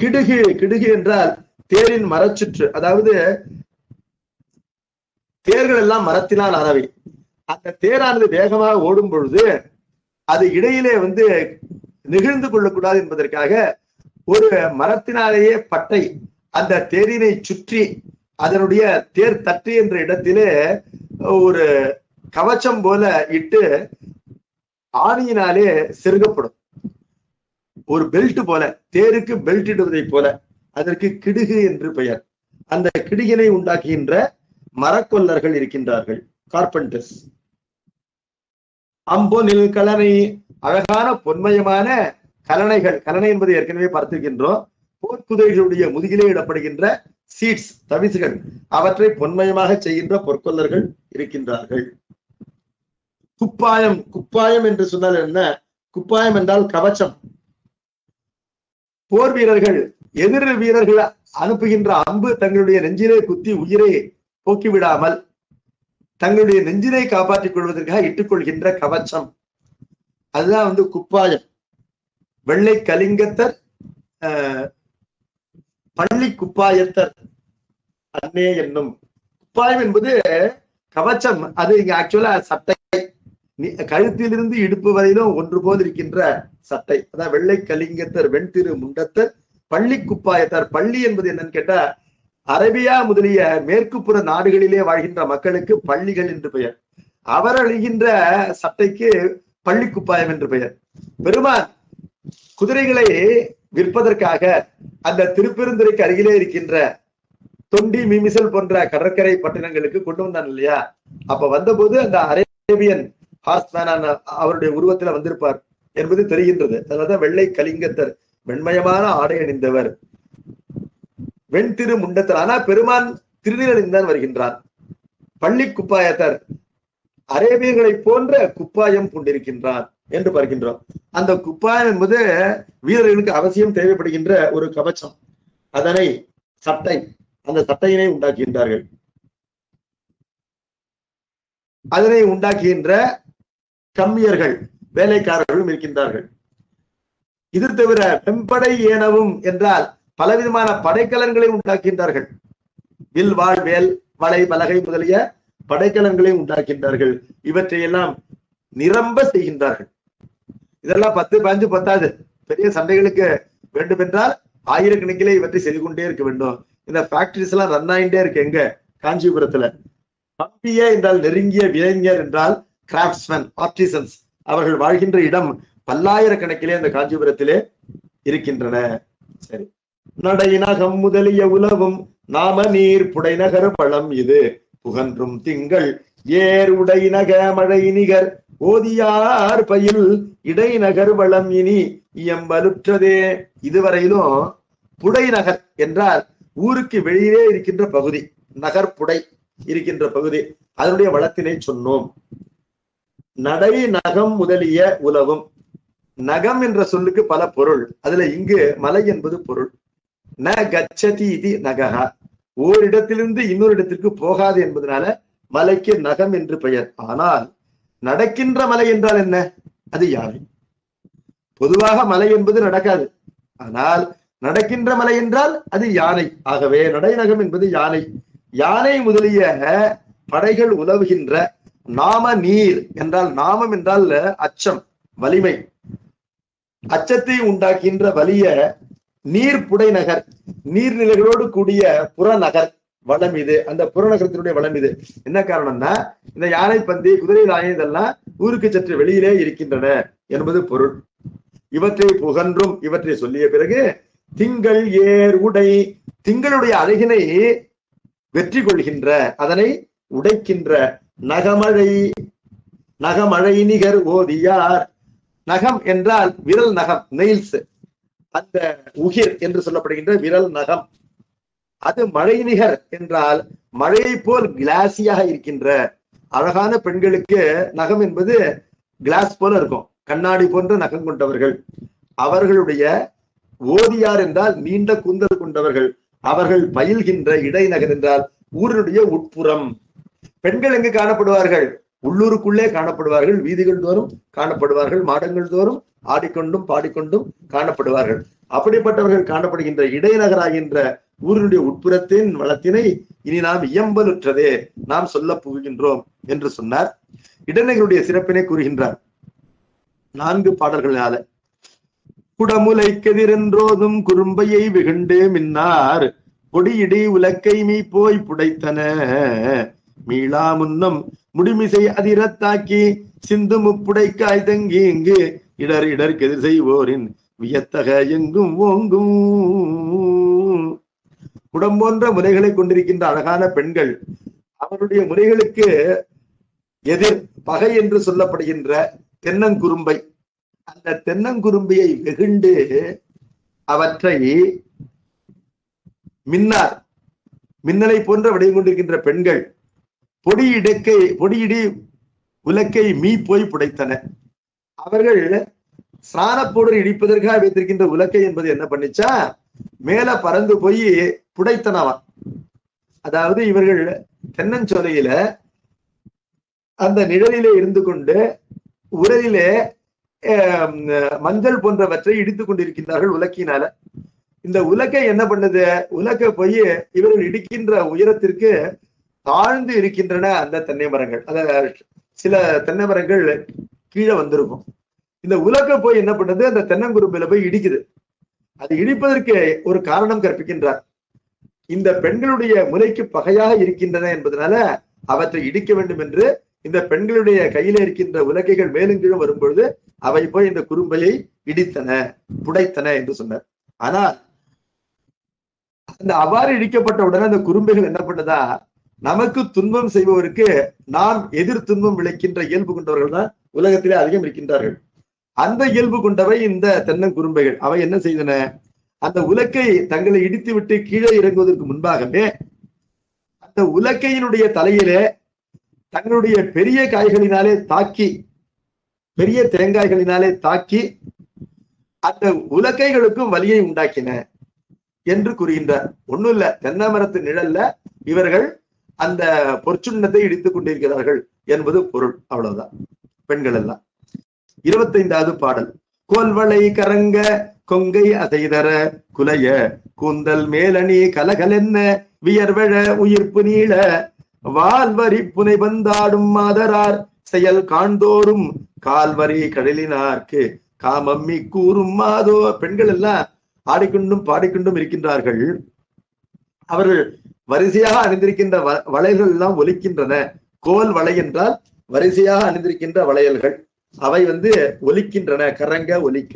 கிடுகு, கிடுகு என்றால் தேரின் மரச்சுற்று, அதாவது தேர்கள் எல்லாம் மரத்தினால் ஆனவை. அந்த தேரானது வேகமாக ஓடும் பொழுது அது இடையிலே நெகிழ்ந்து கொள்ளக்கூடாது என்பதற்காக ஒரு மரத்தினாலேயே பட்டை அந்த தேரினை சுற்றி அதனுடைய தேர் தட்டு என்ற இடத்திலே ஒரு கவச்சம் போல இட்டு ஆணியினாலே செருகப்படும், ஒரு பெல்ட் போல, தேருக்கு பெல்ட் இடுவதை போல. அதற்கு கிடுகு என்று பெயர். அந்த கிடுகினை உண்டாக்குகின்ற மரக்கொல்லர்கள் இருக்கின்றார்கள், கார்பெண்டர்ஸ். அம்பொனில் கலனை, அழகான பொன்மயமான கலனைகள். கலனை என்பதை ஏற்கனவே பார்த்திருக்கின்றோம். போர்க்குதிரைகளுடைய முதுகிலே இடப்படுகின்ற சீட்ஸ், தவிசுகள், அவற்றை பொன்மயமாக செய்கின்ற பொற்கொல்லர்கள் இருக்கின்றார்கள். குப்பாயம், குப்பாயம் என்று சொன்னால் என்ன? குப்பாயம் என்றால் கவச்சம். போர் வீரர்கள் எதிர் வீரர்கள் அனுப்புகின்ற அம்பு தங்களுடைய நெஞ்சிலே குத்தி உயிரை போக்கிவிடாமல் தங்களுடைய நெஞ்சினை காப்பாற்றிக் கொள்வதற்காக இட்டுக்கொள்கின்ற கவச்சம், அதுதான் குப்பாயம். வெள்ளை கலிங்கத்தர், பள்ளி குப்பாயத்தர் அன்னே என்னும். குப்பாயம் என்பது கவச்சம், அது இங்க ஆக்சுவலா சட்டை, கழுத்திலிருந்து இடுப்பு வரையிலும் ஒன்று போல் இருக்கின்ற சட்டை. அதான் வெள்ளை கலிங்கத்தர், வெண்திரு முண்டத்தர், பள்ளி குப்பாயத்தர். பள்ளி என்பது என்னன்னு கேட்டா, அரேபியா முதலிய மேற்குப்புற நாடுகளிலே வாழ்கின்ற மக்களுக்கு பள்ளிகள் என்று பெயர். அவர் அழிகின்ற சட்டைக்கு பள்ளி குப்பாயம் என்று பெயர். பெருமான் குதிரைகளை விற்பதற்காக அந்த திருப்பெருந்துறைக்கு அருகிலே இருக்கின்ற தொண்டி, மிமிசல் போன்ற கடற்கரை பட்டணங்களுக்கு கொண்டு வந்தான் இல்லையா? அப்ப வந்தபோது அந்த அரேபியன் ஹார்ஸ்மேன் அவருடைய உருவத்துல வந்திருப்பார் என்பது தெரிகின்றது. அதனாலதான் வெள்ளை கலிங்கத்தர், வெண்மயமான ஆடை அணிந்தவர், வெண்திரு முண்டத்தர். ஆனா பெருமான் திருநீலணிந்தான் வருகின்றார். பள்ளி குப்பாயத்தர், அரேபியர்களை போன்ற குப்பாயம் கொண்டிருக்கின்றார் என்று பார்க்கின்றோம். அந்த குப்பாயம் என்பது வீரர்களுக்கு அவசியம் தேவைப்படுகின்ற ஒரு கவச்சம். அதனை சட்டை, அந்த சட்டையினை உண்டாக்குகின்றார்கள். அதனை உண்டாக்குகின்ற கம்மியர்கள், வேலைக்காரர்களும் இருக்கின்றார்கள். இது தவிர வெம்படை ஏனவும் என்றால் பலவிதமான படைக்கலன்களை உண்டாக்கின்றார்கள். வில், வாழ், வேல், வளை, பலகை முதலிய படைக்கலன்களை உண்டாக்கின்றார்கள். இவற்றையெல்லாம் நிரம்ப செய்கின்றார்கள். இதெல்லாம் 10, 15 பத்தாது. பெரிய சண்டைகளுக்கு வேண்டும் என்றால் ஆயிரக்கணக்கிலே இவற்றை செய்து கொண்டே இருக்க வேண்டும். இந்த ஃபேக்டரிஸ் எல்லாம் ரன் ஆகிட்டே இருக்கு. எங்க? காஞ்சிபுரத்துல. பம்பிய என்றால் நெருங்கிய விளைஞர் என்றால் கிராப்ட்ஸ்மேன், ஆர்டிசன்ஸ். அவர்கள் வாழ்கின்ற இடம் பல்லாயிரக்கணக்கிலே அந்த காஞ்சிபுரத்திலே இருக்கின்றன. சரி. நடைநகம் முதலிய உலவும் நாம நீர் புடைநகர் பழம் இது புகன்றும் திங்கள் ஏர் உடைநக மழை நிகர் ஓதியார் பயில் இடைநகர் வளம் இனி இயம்பலுற்றதே. இதுவரையிலும் புடைநகர் என்றால் ஊருக்கு வெளியிலே இருக்கின்ற பகுதி, நகர்ப்புடை இருக்கின்ற பகுதி, அதனுடைய வளத்தினை சொன்னோம். நடை நகம் முதலிய உலவும். நகம் என்ற சொல்லுக்கு பல பொருள். அதுல இங்கு மலை என்பது பொருள். ந கச்சதி இது நகஹா, ஓரிடத்திலிருந்து இன்னொரு இடத்திற்கு போகாது என்பதனால மலைக்கு நகம் என்று பெயர். ஆனால் நடக்கின்ற மலை என்றால் என்ன? அது யானை. பொதுவாக மலை என்பது நடக்காது. ஆனால் நடக்கின்ற மலை என்றால் அது யானை. ஆகவே நடைநகம் என்பது யானை. யானை முதலிய படைகள் உலவுகின்ற நாம நீர் என்றால், நாமம் என்றால் அச்சம், வலிமை. அச்சத்தை உண்டாக்கின்ற வலிய நீர் புடைநகர், நீர்நிலைகளோடு கூடிய புறநகர் வளம் இது. அந்த புறநகரத்தினுடைய வளம் இது. என்ன காரணம்னா, இந்த யானை பந்தி, குதிரை லாயம் இதெல்லாம் ஊருக்கு சற்று வெளியிலே இருக்கின்றன என்பது பொருள். இவற்றை புகன்றும், இவற்றை சொல்லிய பிறகு திங்கள் ஏர் உடை, திங்களுடைய அழகினை வெற்றி கொள்கின்ற, அதனை உடைக்கின்ற நகமழை நகமழை நிகர் ஓதியார். நகம் என்றால் விரல் நகம், நெயில்ஸ். அந்த உகிர் என்று சொல்லப்படுகின்ற விரல் நகம், அது மழை நிகர் என்றால் மழையை போல் கிளாசியாக இருக்கின்ற அழகான பெண்களுக்கு நகம் என்பது கிளாஸ் போல இருக்கும், கண்ணாடி போன்ற நகம் கொண்டவர்கள். அவர்களுடைய ஓதியார் என்றால் நீண்ட கூந்தல் கொண்டவர்கள். அவர்கள் பயில்கின்ற இடைநகர் என்றால் ஊரினுடைய உட்புறம். பெண்கள் எங்கு காணப்படுவார்கள்? உள்ளூருக்குள்ளே காணப்படுவார்கள், வீதிகள் தோறும் காணப்படுவார்கள், மாடங்கள் தோறும் ஆடிக்கொண்டும் பாடிக்கொண்டும் காணப்படுவார்கள். அப்படிப்பட்டவர்கள் காணப்படுகின்ற இடைநகராகின்ற ஊரினுடைய உட்புறத்தின் வளத்தினை இனி நாம் இயம்பலுற்றதே நாம் சொல்ல புகுகின்றோம் என்று சொன்னார். இடைநகருடைய சிறப்பினை கூறுகின்றார் 4 பாடல்களால. குடமுலைக்கெதிரென்றோதும் குறும்பையை வெகுண்டு மின்னார், பொடியிடி உலக்கை மீ போய் புடைத்தன, மீளா முன்னம் முடிமிசை அதிரத்தாக்கி சிந்து முப்புடைக்காய் தங்கி இங்கு இடர் இடர் கெதிர் செய்வோரின் வியத்தக எங்கும் ஓங்கும். குடம் போன்ற முறைகளை கொண்டிருக்கின்ற அழகான பெண்கள், அவருடைய முறைகளுக்கு எதிர் பகை என்று சொல்லப்படுகின்ற தென்னங்குறும்பை, அந்த தென்னங்குறும்பியை வெகுண்டு அவற்றை மின்னார், மின்னலை போன்ற விடை கொண்டிருக்கின்ற பெண்கள் பொடியிடி உலக்கை மீ போய் புடைத்தன. அவர்கள் ஸ்நானப்போடு இடிப்பதற்காக வைத்திருக்கின்ற உலக்கை என்பது என்ன பண்ணிச்சா, மேல பறந்து போய் புடைத்தனவா. அதாவது இவர்கள் தென்னஞ்சோலையில அந்த நிழலிலே இருந்து கொண்டு உரலிலே மஞ்சள் போன்றவற்றை இடித்துக் கொண்டிருக்கின்றார்கள் உலக்கினால. இந்த உலக்கை என்ன பண்ணுது, உலக்கை போய் இவர்கள் இடிக்கின்ற உயரத்திற்கு தாழ்ந்து இருக்கின்றன அந்த தென்னை மரங்கள். அத சில தென்னை மரங்கள் கீழே வந்திருக்கும். இந்த உலக்கை போய் என்ன பண்ணுது, அந்த தென்னங்குறும்பில போய் இடிக்குது. அது இடிப்பதற்கு ஒரு காரணம் கற்பிக்கின்றார். இந்த பெண்களுடைய முறைக்கு பகையாக இருக்கின்றன என்பதனால அவற்றை இடிக்க வேண்டும் என்று இந்த பெண்களுடைய கையில இருக்கின்ற உலக்கைகள் மேலும் கீழும் வரும்பொழுது அவை போய் இந்த குறும்பையை இடித்தன, புடைத்தன என்று சொன்னார். ஆனால் அந்த அவ்வாறு இடிக்கப்பட்ட உடனே அந்த குறும்பைகள் என்ன பண்ணதா, நமக்கு துன்பம் செய்பவருக்கு நாம் எதிர் துன்பம் விளைக்கின்ற இயல்பு கொண்டவர்கள் தான் உலகத்திலே அதிகம் இருக்கின்றார்கள். அந்த இயல்பு கொண்டவை இந்த தென்னங்குறும்பைகள். அவை என்ன செய்தன, அந்த உலக்கை தங்களை இடித்து விட்டு கீழே இறங்குவதற்கு முன்பாகவே அந்த உலக்கையினுடைய தலையிலே தங்களுடைய பெரிய காய்களினாலே தாக்கி, பெரிய தேங்காய்களினாலே தாக்கி அந்த உலக்கைகளுக்கும் வலியை உண்டாக்கின என்று கூறுகின்றார். ஒண்ணும் இல்ல, தென்னை மரத்து நிழல்ல இவர்கள் அந்த பொற்சுண்ணத்தை இடித்துக் கொண்டிருக்கிறார்கள் என்பது பொருள். அவ்வளவுதான். பெண்கள் எல்லாம். 25வது பாடல். கோல்வளை கரங்க கொங்கை அசைதர குலைய கூந்தல் மேலணி கலகலென்ன வியர்வழ உயிர்ப்பு நீள வால்வரி புனை வந்தாடும் மாதரார் செயல் காண்தோறும் கால்வரி கடலினார்க்கு காமம்மி கூறும் மாதோ. பெண்கள் எல்லாம் ஆடிக்கொண்டும் பாடிக்கொண்டும் இருக்கின்றார்கள். அவர்கள் வரிசையாக அணிந்திருக்கின்ற வளையல்கள் எல்லாம் ஒலிக்கின்றன. கோல் வளை என்றால் வரிசையாக அணிந்திருக்கின்ற வளையல்கள். அவை ஒலிக்கின்றன, கரங்க ஒலிக்க.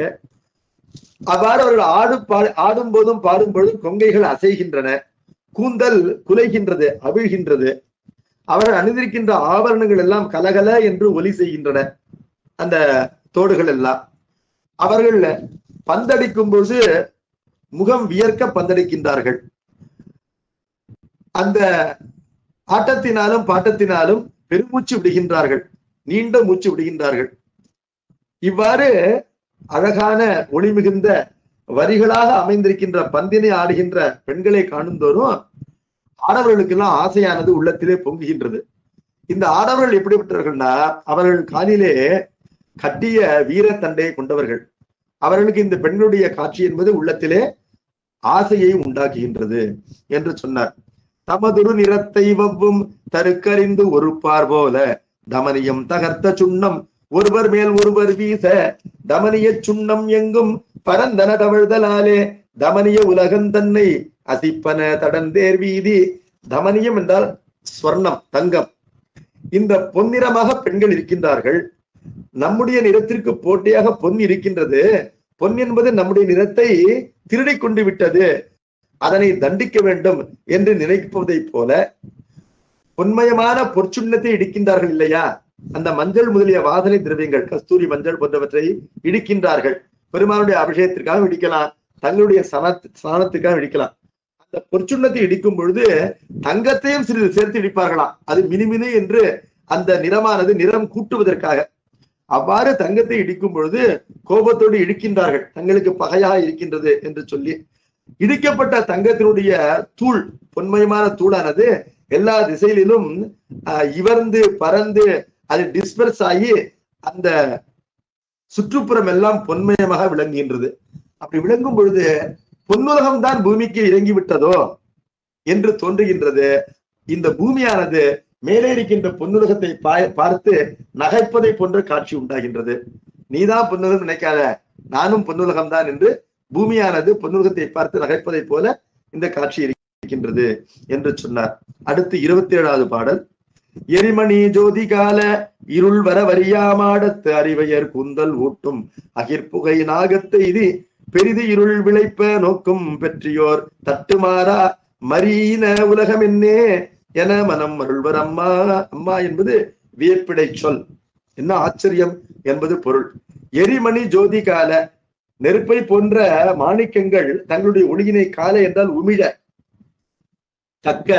அவ்வாறு அவர்கள் ஆடும் போதும் பாடும் பொழுதும் கொங்கைகள் அசைகின்றன, கூந்தல் குலைகின்றது, அவிழ்கின்றது. அவர்கள் அணிந்திருக்கின்ற ஆபரணங்கள் எல்லாம் கலகல என்று ஒலி செய்கின்றன, அந்த தோடுகள் எல்லாம். அவர்கள் பந்தடிக்கும் போது முகம் வியர்க்க பந்தடிக்கின்றார்கள். அந்த ஆட்டத்தினாலும் பாட்டத்தினாலும் பெருமூச்சு விடுகின்றார்கள், நீண்ட மூச்சு விடுகின்றார்கள். இவ்வாறு அழகான ஒளி மிகுந்த வரிகளாக அமைந்திருக்கின்ற பந்தினை ஆடுகின்ற பெண்களை காணுந்தோறும் ஆடவர்களுக்கெல்லாம் ஆசையானது உள்ளத்திலே பொங்குகின்றது. இந்த ஆடவர்கள் எப்படிப்பட்டவர்கள்னா, அவர்கள் காலிலே கட்டிய வீரத்தண்டையை கொண்டவர்கள். அவர்களுக்கு இந்த பெண்களுடைய காட்சி என்பது உள்ளத்திலே ஆசையை உண்டாக்குகின்றது என்று சொன்னார். தமதுரு நிறத்தை வவ்வும் தருக்கறிந்து ஒருப்பார் போல தமனியம் தகர்த்த சுண்ணம் ஒருவர் மேல் ஒருவர் வீச தமனிய சுண்ணம் எங்கும் பரந்தன தவழ்தலாலே தமனிய உலகம் தன்னை அசிப்பன தடந்தேர் வீதி. தமனியம் என்றால் ஸ்வர்ணம், தங்கம். இந்த பொன்னிறமாக பெண்கள் இருக்கின்றார்கள். நம்முடைய நிறத்திற்கு போட்டியாக பொன் இருக்கின்றது. பொன் என்பது நம்முடைய நிறத்தை திருடி கொண்டு விட்டது, அதனை தண்டிக்க வேண்டும் என்று நினைப்பதை போல பொன்மயமான பொற்சுண்ணத்தை இடிக்கின்றார்கள் இல்லையா? அந்த மஞ்சள் முதலிய வாசனை திரவியங்கள், கஸ்தூரி, மஞ்சள் போன்றவற்றை இடிக்கின்றார்கள். பெருமானுடைய அபிஷேகத்திற்காக இடிக்கலாம், தங்களுடைய ஸ்நானத்துக்காக இடிக்கலாம். அந்த பொற்சுண்ணத்தை இடிக்கும் பொழுது தங்கத்தையும் சிறிது சேர்த்து இடிப்பார்களாம். அது மினுமினு என்று அந்த நிறமானது நிறம் கூட்டுவதற்காக. அவ்வாறு தங்கத்தை இடிக்கும் பொழுது கோபத்தோடு இடிக்கின்றார்கள், தங்களுக்கு பகையாக இருக்கின்றது என்று சொல்லி. இடிக்கப்பட்ட தங்கத்தினுடைய தூள், பொன்மயமான தூளானது எல்லா திசையிலும் இவர்ந்து பறந்து அது டிஸ்பர்ஸ் ஆகி அந்த சுற்றுப்புறம் எல்லாம் பொன்மயமாக விளங்குகின்றது. அப்படி விளங்கும் பொழுது பொன்னுலகம் தான் பூமிக்கு இறங்கி விட்டதோ என்று தோன்றுகின்றது. இந்த பூமியானது மேலே இருக்கின்ற பொன்னுலகத்தை பார்த்து நகைப்பதை போன்ற காட்சி உண்டாகின்றது. நீதான் பொன்னுலகம் நினைக்காத, நானும் பொன்னுலகம் தான் என்று பூமியானது பொன்னுலகத்தை பார்த்து நகைப்பதை போல இந்த காட்சி இருக்கின்றது என்று சொன்னார். அடுத்து 27வது பாடல். எரிமணி ஜோதி கால இருள் வர வரியாமாடத்து அறிவையர் கூந்தல் ஊட்டும் அகிர்புகை நாகத்தை இது பெரிது இருள் விளைப்ப நோக்கும் பெற்றியோர் தட்டுமாறா மரீன உலகம் என்னே என மனம் அருள்வர் அம்மா. அம்மா என்பது வியப்பிடை சொல், என்ன ஆச்சரியம் என்பது பொருள். எரிமணி ஜோதி கால, நெருப்பை போன்ற மாணிக்கங்கள் தங்களுடைய ஒளியினை, கால என்றால் உமிழ தக்க,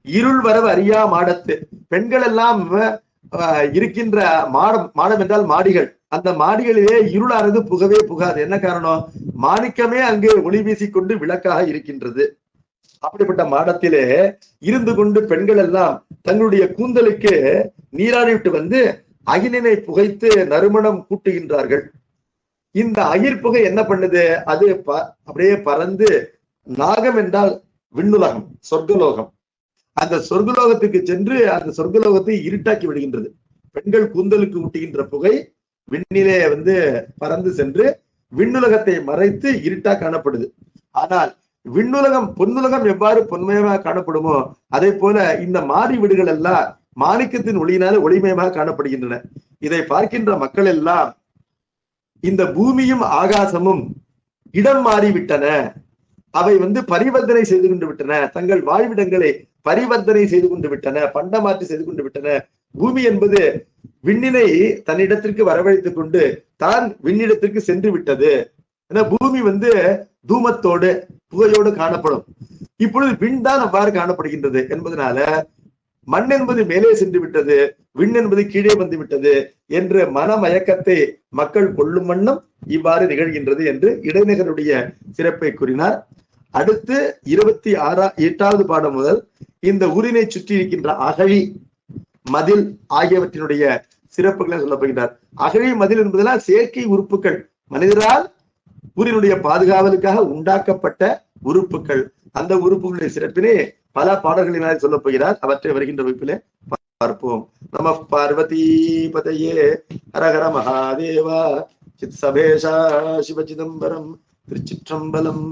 இருள் வரவு அறியா மாடத்து, பெண்கள் எல்லாம் இருக்கின்ற மாடம், மாடம் என்றால் மாடிகள், அந்த மாடிகளிலே இருளானது புகவே புகாது. என்ன காரணம்? மாணிக்கமே அங்கே ஒளி வீசிக்கொண்டு விளக்காக இருக்கின்றது. அப்படிப்பட்ட மாடத்திலே இருந்து கொண்டு பெண்கள் எல்லாம் தங்களுடைய கூந்தலுக்கு நீராடி விட்டு வந்து அகிலினை புகைத்து நறுமணம் கூட்டுகின்றார்கள். இந்த அகிர்புகை என்ன பண்ணுது? அது அப்படியே பறந்து, நாகம் என்றால் விண்ணுலகம், சொர்க்கலோகம், அந்த சொர்க்கலோகத்துக்கு சென்று அந்த சொர்க்கலோகத்தை இருட்டாக்கி விடுகின்றது. பெண்கள் கூந்தலுக்கு ஊட்டுகின்ற புகை விண்ணிலே வந்து பறந்து சென்று விண்ணுலகத்தை மறைத்து இருட்டா காணப்படுது. ஆனால் விண்ணுலகம், பொன்னுலகம் எவ்வாறு பொன்மயமாக காணப்படுமோ அதே போல இந்த மாடி வீடுகள் எல்லாம் மாணிக்கத்தின் ஒளியினால ஒளிமயமாக காணப்படுகின்றன. இதை பார்க்கின்ற மக்கள் எல்லாம் இந்த பூமியும் ஆகாசமும் இடம் மாறிவிட்டன, அவை வந்து பரிவர்த்தனை செய்து கொண்டு விட்டன, தங்கள் வாழ்விடங்களை பரிவர்த்தனை செய்து கொண்டு விட்டன, பண்டமாற்றி செய்து கொண்டு விட்டன. பூமி என்பது விண்ணினை தன்னிடத்திற்கு வரவழைத்துக் கொண்டு தான் விண்ணிடத்திற்கு சென்று விட்டது. ஏன்னா பூமி வந்து தூமத்தோடு புகையோடு காணப்படும். இப்பொழுது விண் தான் அவ்வாறு காணப்படுகின்றது என்பதனால மண் என்பது மேலே சென்று விட்டது, விண் என்பது கீழே வந்து விட்டது என்ற மனமயக்கத்தை மக்கள் கொள்ளும் வண்ணம் இவ்வாறு நிகழ்கின்றது என்று இடைநகருடைய சிறப்பை கூறினார். அடுத்து 28வது பாடம் முதல் இந்த ஊரினை சுற்றி இருக்கின்ற அகழி, மதில் ஆகியவற்றினுடைய சிறப்புகளை சொல்லப் போகின்றார். அகழி, மதில் என்பதெல்லாம் செயற்கை உறுப்புகள், மனிதரால் ஊரினுடைய பாதுகாவலுக்காக உண்டாக்கப்பட்ட உறுப்புகள். அந்த உறுப்புகளுடைய சிறப்பினை பல பாடல்களினால் சொல்லப் போகிறார். அவற்றை வருகின்ற வகுப்பிலே பார்ப்போம். நம பார்வதி பதையே ஹரஹர மகாதேவா. சித் சபேஷா சிவ சிதம்பரம். திருச்சிற்றம்பலம்.